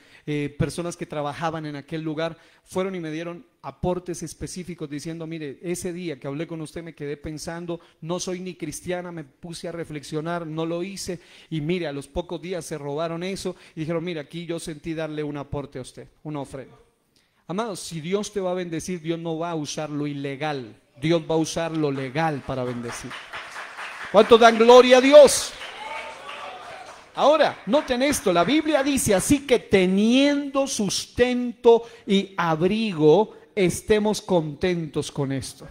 personas que trabajaban en aquel lugar, fueron y me dieron aportes específicos diciendo: mire, ese día que hablé con usted me quedé pensando, no soy ni cristiana, me puse a reflexionar, no lo hice, y mire, a los pocos días se robaron eso y dijeron: mire, aquí yo sentí darle un aporte a usted, una ofrenda. Amados, si Dios te va a bendecir, Dios no va a usar lo ilegal, Dios va a usar lo legal para bendecir. ¿Cuántos dan gloria a Dios? Ahora, noten esto, la Biblia dice: así que teniendo sustento y abrigo, estemos contentos con esto.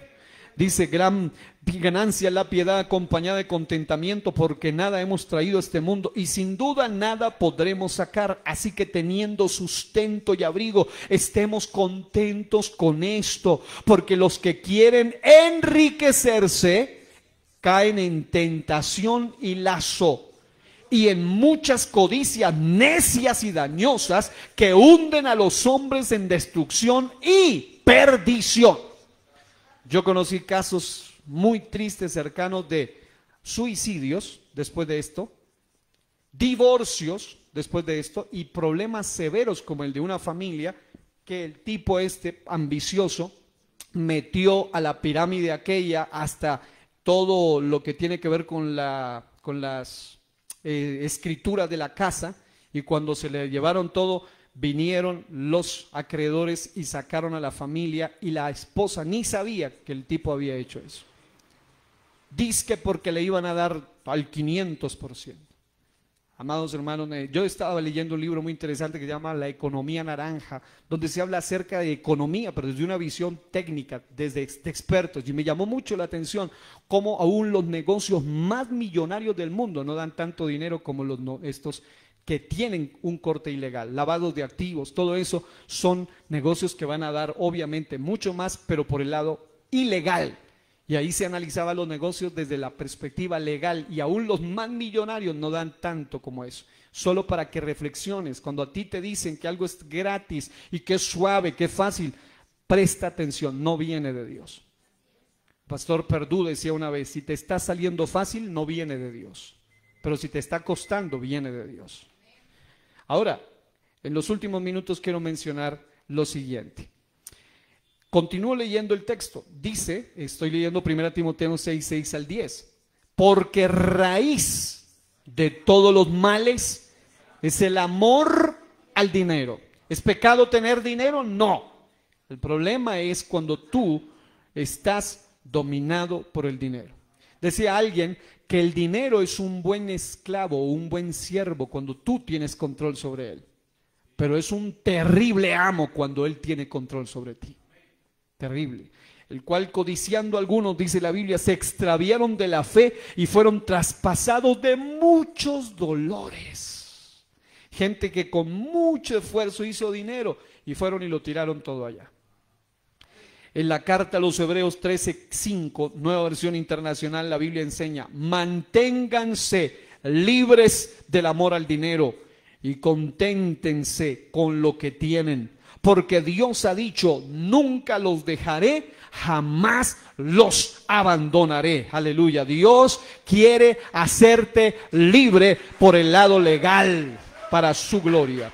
Dice: gran ganancia la piedad acompañada de contentamiento, porque nada hemos traído a este mundo y sin duda nada podremos sacar. Así que teniendo sustento y abrigo, estemos contentos con esto, porque los que quieren enriquecerse caen en tentación y lazo, y en muchas codicias necias y dañosas que hunden a los hombres en destrucción y perdición. Yo conocí casos muy tristes cercanos de suicidios después de esto, divorcios después de esto, y problemas severos como el de una familia que el tipo ambicioso metió a la pirámide aquella hasta todo lo que tiene que ver con las escrituras de la casa, y cuando se le llevaron todo, vinieron los acreedores y sacaron a la familia, y la esposa ni sabía que el tipo había hecho eso. Dizque porque le iban a dar al 500%. Amados hermanos, yo estaba leyendo un libro muy interesante que se llama La Economía Naranja, donde se habla acerca de economía, pero desde una visión técnica, desde expertos, y me llamó mucho la atención cómo aún los negocios más millonarios del mundo no dan tanto dinero como estos que tienen un corte ilegal, lavados de activos, todo eso son negocios que van a dar obviamente mucho más, pero por el lado ilegal. Y ahí se analizaban los negocios desde la perspectiva legal, y aún los más millonarios no dan tanto como eso. Solo para que reflexiones, cuando a ti te dicen que algo es gratis y que es suave, que es fácil, presta atención, no viene de Dios. Pastor Perdú decía una vez: si te está saliendo fácil, no viene de Dios, pero si te está costando, viene de Dios. Ahora, en los últimos minutos quiero mencionar lo siguiente. Continúo leyendo el texto. Dice, estoy leyendo 1 Timoteo 6, 6 al 10. Porque raíz de todos los males es el amor al dinero. ¿Es pecado tener dinero? No. El problema es cuando tú estás dominado por el dinero. Decía alguien que el dinero es un buen esclavo o un buen siervo cuando tú tienes control sobre él. Pero es un terrible amo cuando él tiene control sobre ti. Terrible. El cual codiciando algunos, dice la Biblia, se extraviaron de la fe y fueron traspasados de muchos dolores. Gente que con mucho esfuerzo hizo dinero y fueron y lo tiraron todo allá. En la carta a los Hebreos 13:5, Nueva Versión Internacional, la Biblia enseña: manténganse libres del amor al dinero y conténtense con lo que tienen, porque Dios ha dicho: nunca los dejaré, jamás los abandonaré. Aleluya. Dios quiere hacerte libre por el lado legal para su gloria.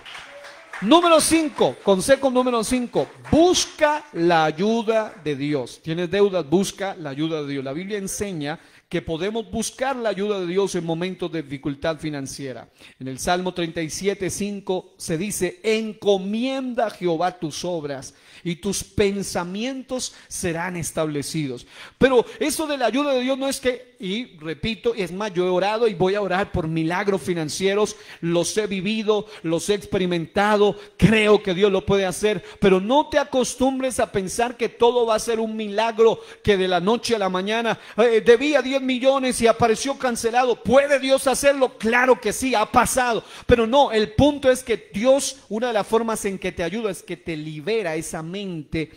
Número 5, consejo número 5, busca la ayuda de Dios. ¿Tienes deudas? Busca la ayuda de Dios. La Biblia enseña que podemos buscar la ayuda de Dios en momentos de dificultad financiera. En el Salmo 37:5 se dice: encomienda a Jehová tus obras y tus pensamientos serán establecidos. Pero eso de la ayuda de Dios no es que, y repito, es más, yo he orado y voy a orar por milagros financieros, los he vivido, los he experimentado, creo que Dios lo puede hacer, pero no te acostumbres a pensar que todo va a ser un milagro, que de la noche a la mañana debía 10 millones y apareció cancelado. ¿Puede Dios hacerlo? Claro que sí, ha pasado, pero no, el punto es que Dios, una de las formas en que te ayuda es que te libera esa mente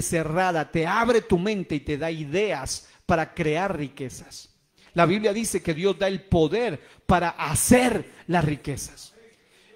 cerrada, te abre tu mente y te da ideas para crear riquezas. La Biblia dice que Dios da el poder para hacer las riquezas.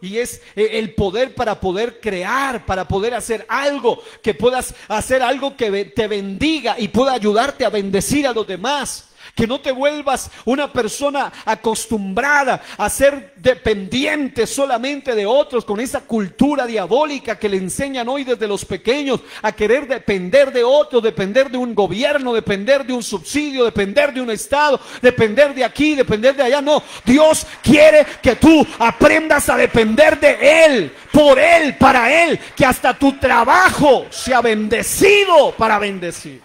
Y es el poder para poder crear, para poder hacer algo, que puedas hacer algo que te bendiga y pueda ayudarte a bendecir a los demás. Que no te vuelvas una persona acostumbrada a ser dependiente solamente de otros, con esa cultura diabólica que le enseñan hoy desde los pequeños a querer depender de otros, depender de un gobierno, depender de un subsidio, depender de un estado, depender de aquí, depender de allá. No, Dios quiere que tú aprendas a depender de Él, por Él, para Él, que hasta tu trabajo sea bendecido para bendecir.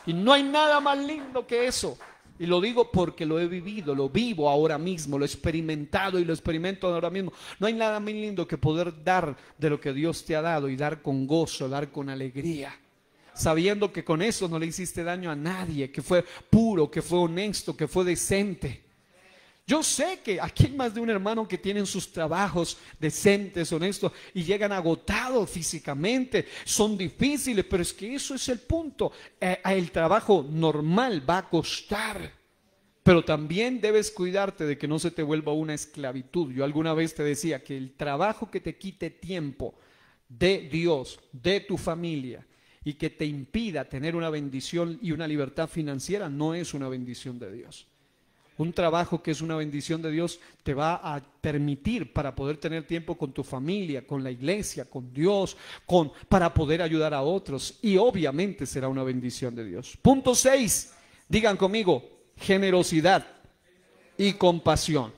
Y no hay nada más lindo que eso. Y lo digo porque lo he vivido, lo vivo ahora mismo, lo he experimentado y lo experimento ahora mismo. No hay nada más lindo que poder dar de lo que Dios te ha dado y dar con gozo, dar con alegría, sabiendo que con eso no le hiciste daño a nadie, que fue puro, que fue honesto, que fue decente. Yo sé que aquí hay más de un hermano que tienen sus trabajos decentes, honestos, y llegan agotados físicamente, son difíciles, pero es que eso es el punto. El trabajo normal va a costar, pero también debes cuidarte de que no se te vuelva una esclavitud. Yo alguna vez te decía que el trabajo que te quite tiempo de Dios, de tu familia, y que te impida tener una bendición y una libertad financiera, no es una bendición de Dios. Un trabajo que es una bendición de Dios te va a permitir para poder tener tiempo con tu familia, con la iglesia, con Dios, para poder ayudar a otros, y obviamente será una bendición de Dios. Punto 6, digan conmigo: generosidad y compasión.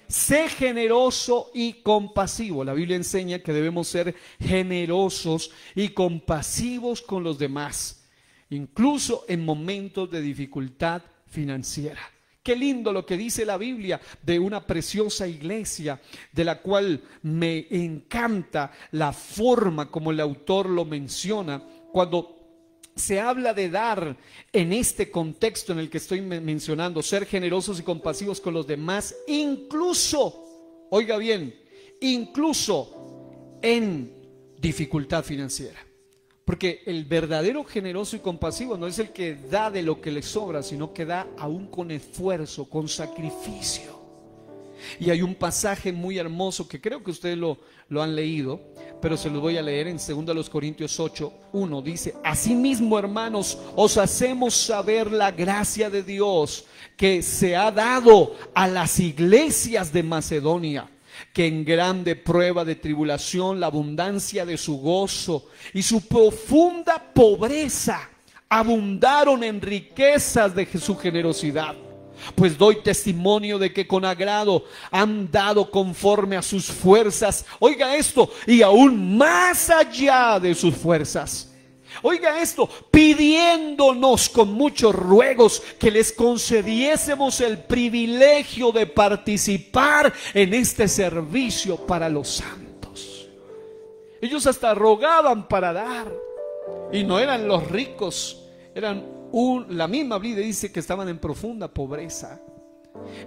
Sé generoso y compasivo. La Biblia enseña que debemos ser generosos y compasivos con los demás, incluso en momentos de dificultad financiera. Qué lindo lo que dice la Biblia de una preciosa iglesia, de la cual me encanta la forma como el autor lo menciona, cuando se habla de dar en este contexto en el que estoy mencionando, ser generosos y compasivos con los demás, incluso, oiga bien, incluso en dificultad financiera. Porque el verdadero generoso y compasivo no es el que da de lo que le sobra, sino que da aún con esfuerzo, con sacrificio. Y hay un pasaje muy hermoso que creo que ustedes lo han leído, pero se los voy a leer en 2 Corintios 8:1. Dice: asimismo, hermanos, os hacemos saber la gracia de Dios que se ha dado a las iglesias de Macedonia, que en grande prueba de tribulación la abundancia de su gozo y su profunda pobreza abundaron en riquezas de su generosidad. Pues doy testimonio de que con agrado han dado conforme a sus fuerzas. Oiga esto, y aún más allá de sus fuerzas. Oiga esto, pidiéndonos con muchos ruegos que les concediésemos el privilegio de participar en este servicio para los santos. Ellos hasta rogaban para dar, y no eran los ricos, eran la misma Biblia dice que estaban en profunda pobreza.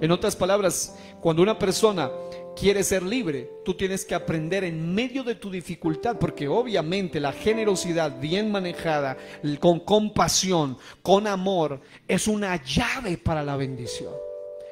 En otras palabras, cuando una persona quiere ser libre, tú tienes que aprender en medio de tu dificultad, porque obviamente la generosidad bien manejada, con compasión, con amor, es una llave para la bendición.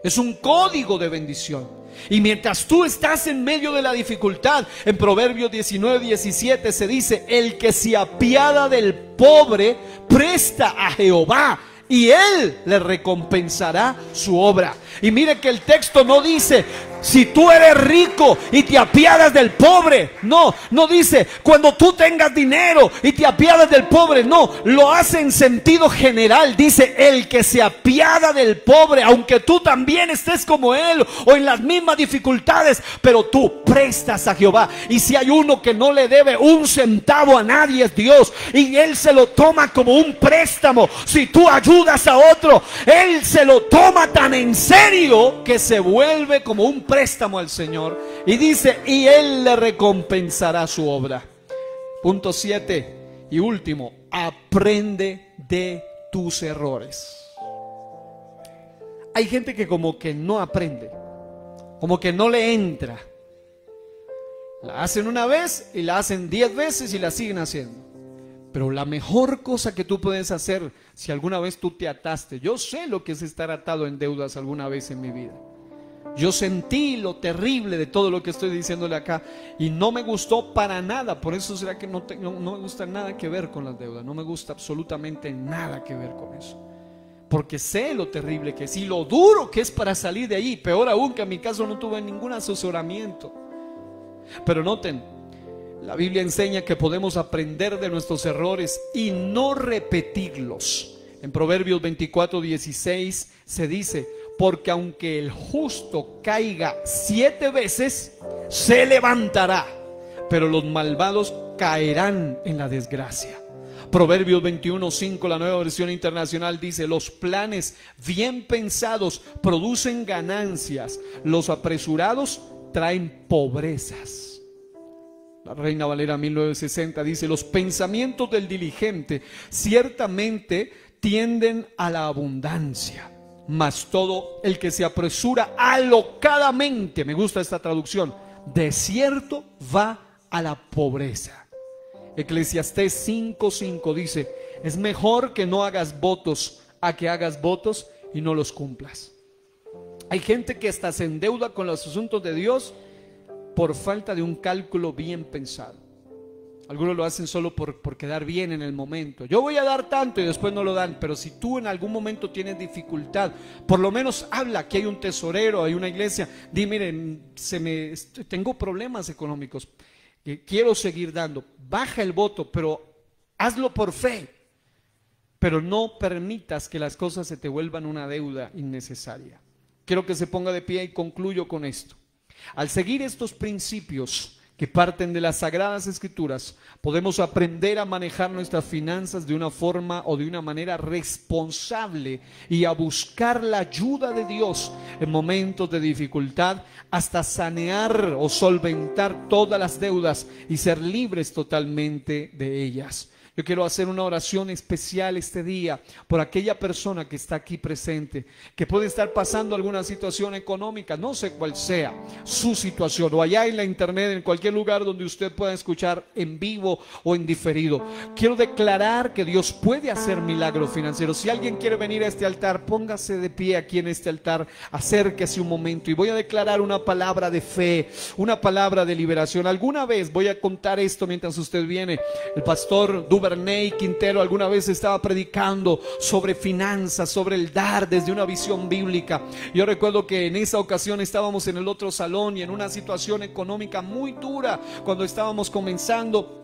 Es un código de bendición. Y mientras tú estás en medio de la dificultad, en Proverbios 19:17 se dice: el que se apiada del pobre presta a Jehová, y Él le recompensará su obra. Y mire que el texto no dice: si tú eres rico y te apiadas del pobre. No, no dice cuando tú tengas dinero y te apiadas del pobre. No, lo hace en sentido general. Dice: el que se apiada del pobre, aunque tú también estés como él o en las mismas dificultades, pero tú prestas a Jehová. Y si hay uno que no le debe un centavo a nadie, es Dios, y Él se lo toma como un préstamo. Si tú ayudas a otro, Él se lo toma tan en serio que se vuelve como un préstamo al Señor. Y dice: y Él le recompensará su obra. Punto 7 y último: aprende de tus errores. Hay gente que como que no aprende, como que no le entra. La hacen una vez y la hacen 10 veces y la siguen haciendo. Pero la mejor cosa que tú puedes hacer, si alguna vez tú te ataste, yo sé lo que es estar atado en deudas alguna vez en mi vida. Yo sentí lo terrible de todo lo que estoy diciéndole acá y no me gustó para nada. Por eso será que no me gusta nada que ver con las deudas. No me gusta absolutamente nada que ver con eso, porque sé lo terrible que es y lo duro que es para salir de ahí. Peor aún, que en mi caso no tuve ningún asesoramiento. Pero noten, la Biblia enseña que podemos aprender de nuestros errores y no repetirlos. En Proverbios 24:16 se dice: porque aunque el justo caiga 7 veces, se levantará, pero los malvados caerán en la desgracia. Proverbios 21:5, la Nueva Versión Internacional, dice: los planes bien pensados producen ganancias, los apresurados traen pobrezas. La Reina Valera 1960 dice: los pensamientos del diligente ciertamente tienden a la abundancia, mas todo el que se apresura alocadamente, me gusta esta traducción, de cierto va a la pobreza. Eclesiastés 5:5 dice: es mejor que no hagas votos a que hagas votos y no los cumplas. Hay gente que hasta se endeuda con los asuntos de Dios por falta de un cálculo bien pensado. Algunos lo hacen solo por quedar bien en el momento. Yo voy a dar tanto y después no lo dan. Pero si tú en algún momento tienes dificultad, por lo menos habla, que hay un tesorero, hay una iglesia. Di: miren, tengo problemas económicos, quiero seguir dando. Baja el voto, pero hazlo por fe. Pero no permitas que las cosas se te vuelvan una deuda innecesaria. Quiero que se ponga de pie y concluyo con esto. Al seguir estos principios que parten de las Sagradas Escrituras, podemos aprender a manejar nuestras finanzas de una forma o de una manera responsable y a buscar la ayuda de Dios en momentos de dificultad, hasta sanear o solventar todas las deudas y ser libres totalmente de ellas. Yo quiero hacer una oración especial este día por aquella persona que está aquí presente, que puede estar pasando alguna situación económica, no sé cuál sea su situación, o allá en la internet, en cualquier cualquier lugar donde usted pueda escuchar en vivo o en diferido. Quiero declarar que Dios puede hacer milagros financieros. Si alguien quiere venir a este altar, póngase de pie aquí en este altar, acérquese un momento y voy a declarar una palabra de fe, una palabra de liberación. Alguna vez, voy a contar esto mientras usted viene, el pastor Duvernay Quintero alguna vez estaba predicando sobre finanzas, sobre el dar desde una visión bíblica. Yo recuerdo que en esa ocasión estábamos en el otro salón y en una situación económica muy dura cuando estábamos comenzando.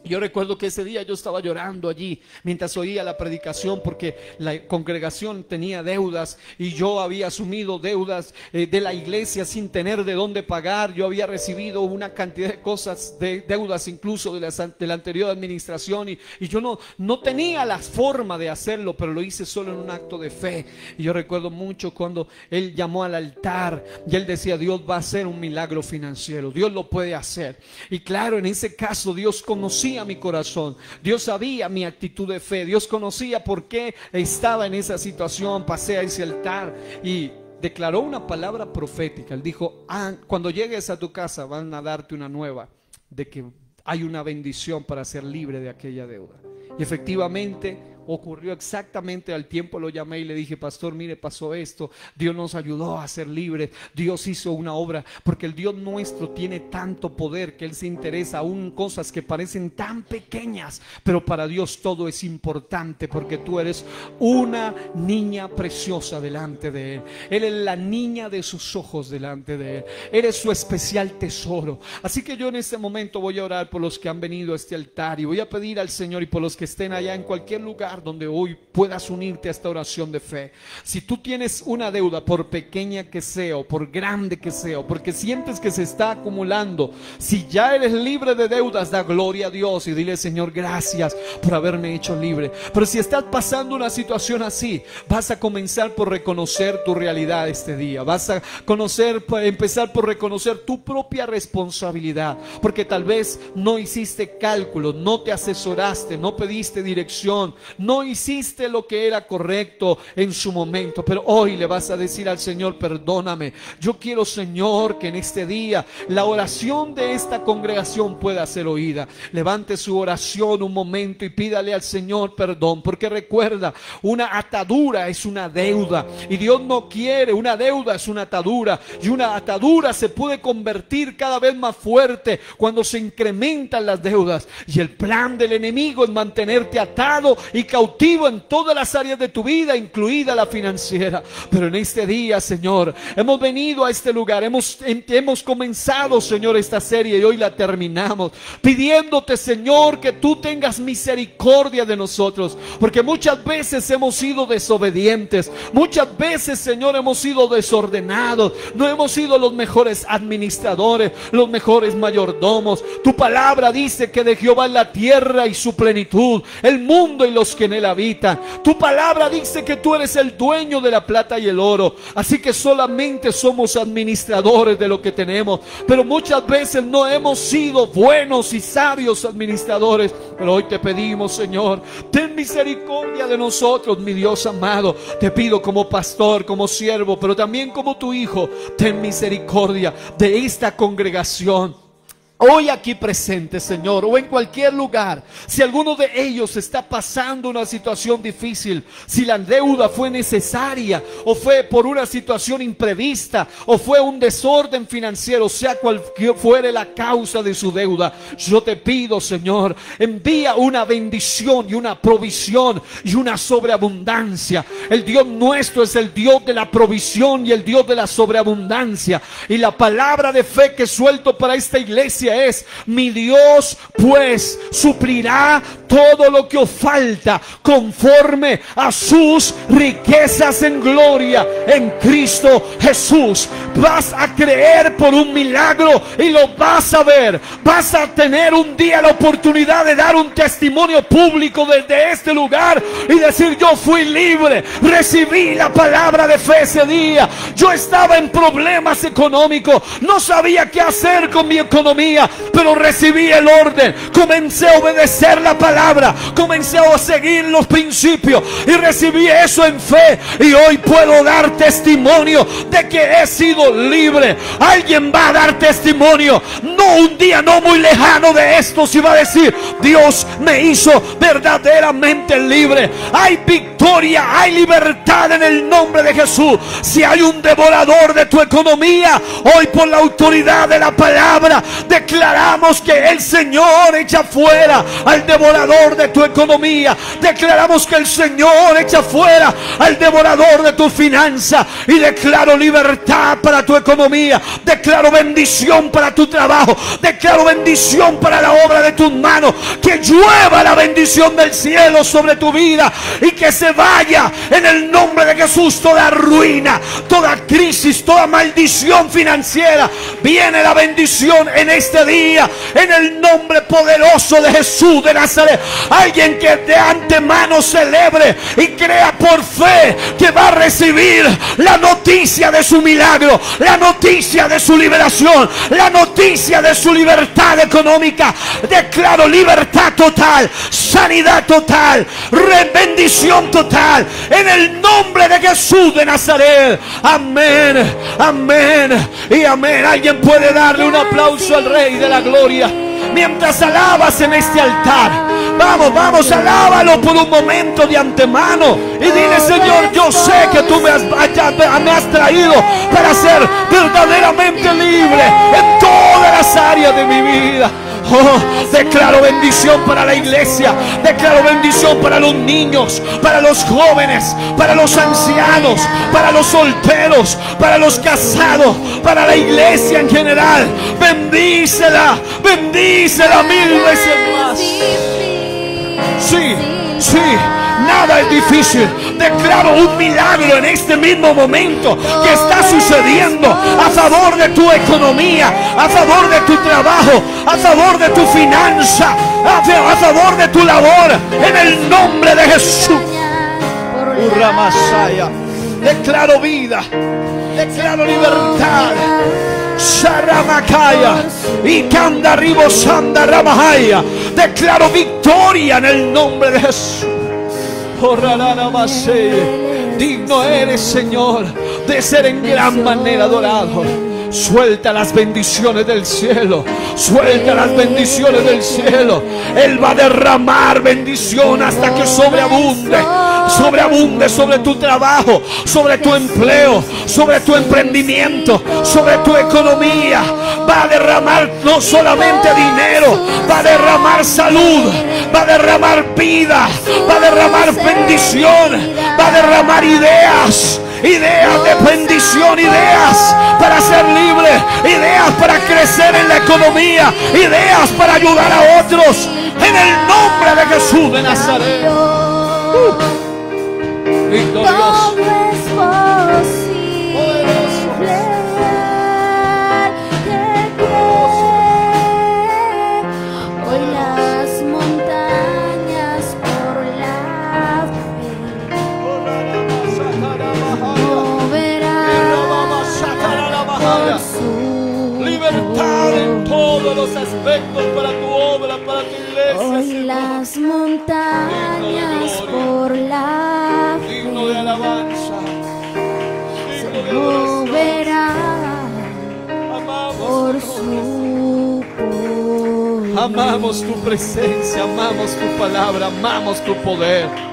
Yo recuerdo que ese día yo estaba llorando allí mientras oía la predicación, porque la congregación tenía deudas y yo había asumido deudas de la iglesia sin tener de dónde pagar. Yo había recibido una cantidad de cosas, de deudas incluso de la anterior administración, y yo no tenía la forma de hacerlo, pero lo hice solo en un acto de fe. Y yo recuerdo mucho cuando él llamó al altar y él decía: Dios va a hacer un milagro financiero, Dios lo puede hacer. Y claro, en ese caso Dios conocía mi corazón, Dios sabía mi actitud de fe, Dios conocía por qué estaba en esa situación. Pasé a ese altar y declaró una palabra profética. Él dijo: cuando llegues a tu casa van a darte una nueva de que hay una bendición para ser libre de aquella deuda. Y efectivamente ocurrió exactamente al tiempo. Lo llamé y le dije: pastor, mire, pasó esto, Dios nos ayudó a ser libres, Dios hizo una obra, porque el Dios nuestro tiene tanto poder que Él se interesa aún en cosas que parecen tan pequeñas, pero para Dios todo es importante, porque tú eres una niña preciosa delante de Él. Él es la niña de sus ojos delante de Él, eres su especial tesoro. Así que yo en este momento voy a orar por los que han venido a este altar y voy a pedir al Señor, y por los que estén allá en cualquier lugar donde hoy puedas unirte a esta oración de fe. Si tú tienes una deuda, por pequeña que sea o por grande que sea, o porque sientes que se está acumulando, si ya eres libre de deudas, da gloria a Dios y dile: Señor, gracias por haberme hecho libre. Pero si estás pasando una situación así, vas a comenzar por reconocer tu realidad este día. Vas a empezar por reconocer tu propia responsabilidad, porque tal vez no hiciste cálculos, no te asesoraste, no pediste dirección, no hiciste lo que era correcto en su momento. Pero hoy le vas a decir al Señor: perdóname. Yo quiero, Señor, que en este día la oración de esta congregación pueda ser oída. Levante su oración un momento y pídale al Señor perdón, porque recuerda, una atadura es una deuda y Dios no quiere. Una deuda es una atadura, y una atadura se puede convertir cada vez más fuerte cuando se incrementan las deudas. Y el plan del enemigo es mantenerte atado y cautivo en todas las áreas de tu vida, incluida la financiera. Pero en este día, Señor, hemos venido a este lugar, hemos comenzado, Señor, esta serie, y hoy la terminamos pidiéndote, Señor, que tú tengas misericordia de nosotros, porque muchas veces hemos sido desobedientes, muchas veces, Señor, hemos sido desordenados, no hemos sido los mejores administradores, los mejores mayordomos. Tu palabra dice que de Jehová es la tierra y su plenitud, el mundo y los que en él habitan. Tu palabra dice que tú eres el dueño de la plata y el oro, así que solamente somos administradores de lo que tenemos, pero muchas veces no hemos sido buenos y sabios administradores. Pero hoy te pedimos, Señor, ten misericordia de nosotros, mi Dios amado. Te pido como pastor, como siervo, pero también como tu hijo, ten misericordia de esta congregación hoy aquí presente, Señor, o en cualquier lugar. Si alguno de ellos está pasando una situación difícil, si la deuda fue necesaria, o fue por una situación imprevista, o fue un desorden financiero, sea cual fuere la causa de su deuda, yo te pido, Señor, envía una bendición y una provisión y una sobreabundancia. El Dios nuestro es el Dios de la provisión y el Dios de la sobreabundancia. Y la palabra de fe que suelto para esta iglesia es: mi Dios pues suplirá todo lo que os falta conforme a sus riquezas en gloria en Cristo Jesús. Vas a creer por un milagro y lo vas a ver. Vas a tener un día la oportunidad de dar un testimonio público desde este lugar y decir: yo fui libre, recibí la palabra de fe ese día. Yo estaba en problemas económicos, no sabía qué hacer con mi economía, pero recibí el orden, comencé a obedecer la palabra palabra, comencé a seguir los principios y recibí eso en fe, y hoy puedo dar testimonio de que he sido libre. Alguien va a dar testimonio, no un día no muy lejano de esto, si va a decir: Dios me hizo verdaderamente libre. Hay victoria, hay libertad en el nombre de Jesús. Si hay un devorador de tu economía, hoy por la autoridad de la palabra declaramos que el Señor echa fuera al devorador de tu economía. Declaramos que el Señor echa fuera al devorador de tu finanza, y declaro libertad para tu economía. Declaro bendición para tu trabajo. Declaro bendición para la obra de tus manos. Que llueva la bendición del cielo sobre tu vida, y que se vaya en el nombre de Jesús toda ruina, toda crisis, toda maldición financiera. Viene la bendición en este día, en el nombre poderoso de Jesús de Nazaret. Alguien que de antemano celebre y crea por fe que va a recibir la noticia de su milagro, la noticia de su liberación, la noticia de su libertad económica. Declaro libertad total, sanidad total, bendición total, en el nombre de Jesús de Nazaret. Amén, amén y amén. Alguien puede darle un aplauso al Rey de la Gloria mientras alabas en este altar. Vamos, vamos, alábalo por un momento de antemano y dile: Señor, yo sé que tú me has traído para ser verdaderamente libre en todas las áreas de mi vida. Oh, declaro bendición para la iglesia, declaro bendición para los niños, para los jóvenes, para los ancianos, para los solteros, para los casados, para la iglesia en general. Bendícela, bendícela 1000 veces más. Sí, sí, nada es difícil. Declaro un milagro en este mismo momento que está sucediendo a favor de tu economía, a favor de tu trabajo, a favor de tu finanza, a favor de tu labor, en el nombre de Jesús. Uramasaya. Declaro vida, declaro libertad. Sharamakaya y Kandaribo Sandaramahaya. Declaro victoria en el nombre de Jesús. Digno eres, Señor, de ser en gran manera adorado. Suelta las bendiciones del cielo, suelta las bendiciones del cielo. Él va a derramar bendición hasta que sobreabunde, sobreabunde sobre tu trabajo, sobre tu empleo, sobre tu emprendimiento, sobre tu economía. Va a derramar no solamente dinero, va a derramar salud, va a derramar vida, va a derramar bendición, va a derramar ideas. Ideas de bendición, ideas para ser libre, ideas para crecer en la economía, ideas para ayudar a otros, en el nombre de Jesús de Nazaret. Victorioso, en todos los aspectos para tu obra, para tu iglesia. Hoy las montañas por la fe, digno de alabanza, se moverán por su poder. Amamos tu presencia, amamos tu palabra, amamos tu poder.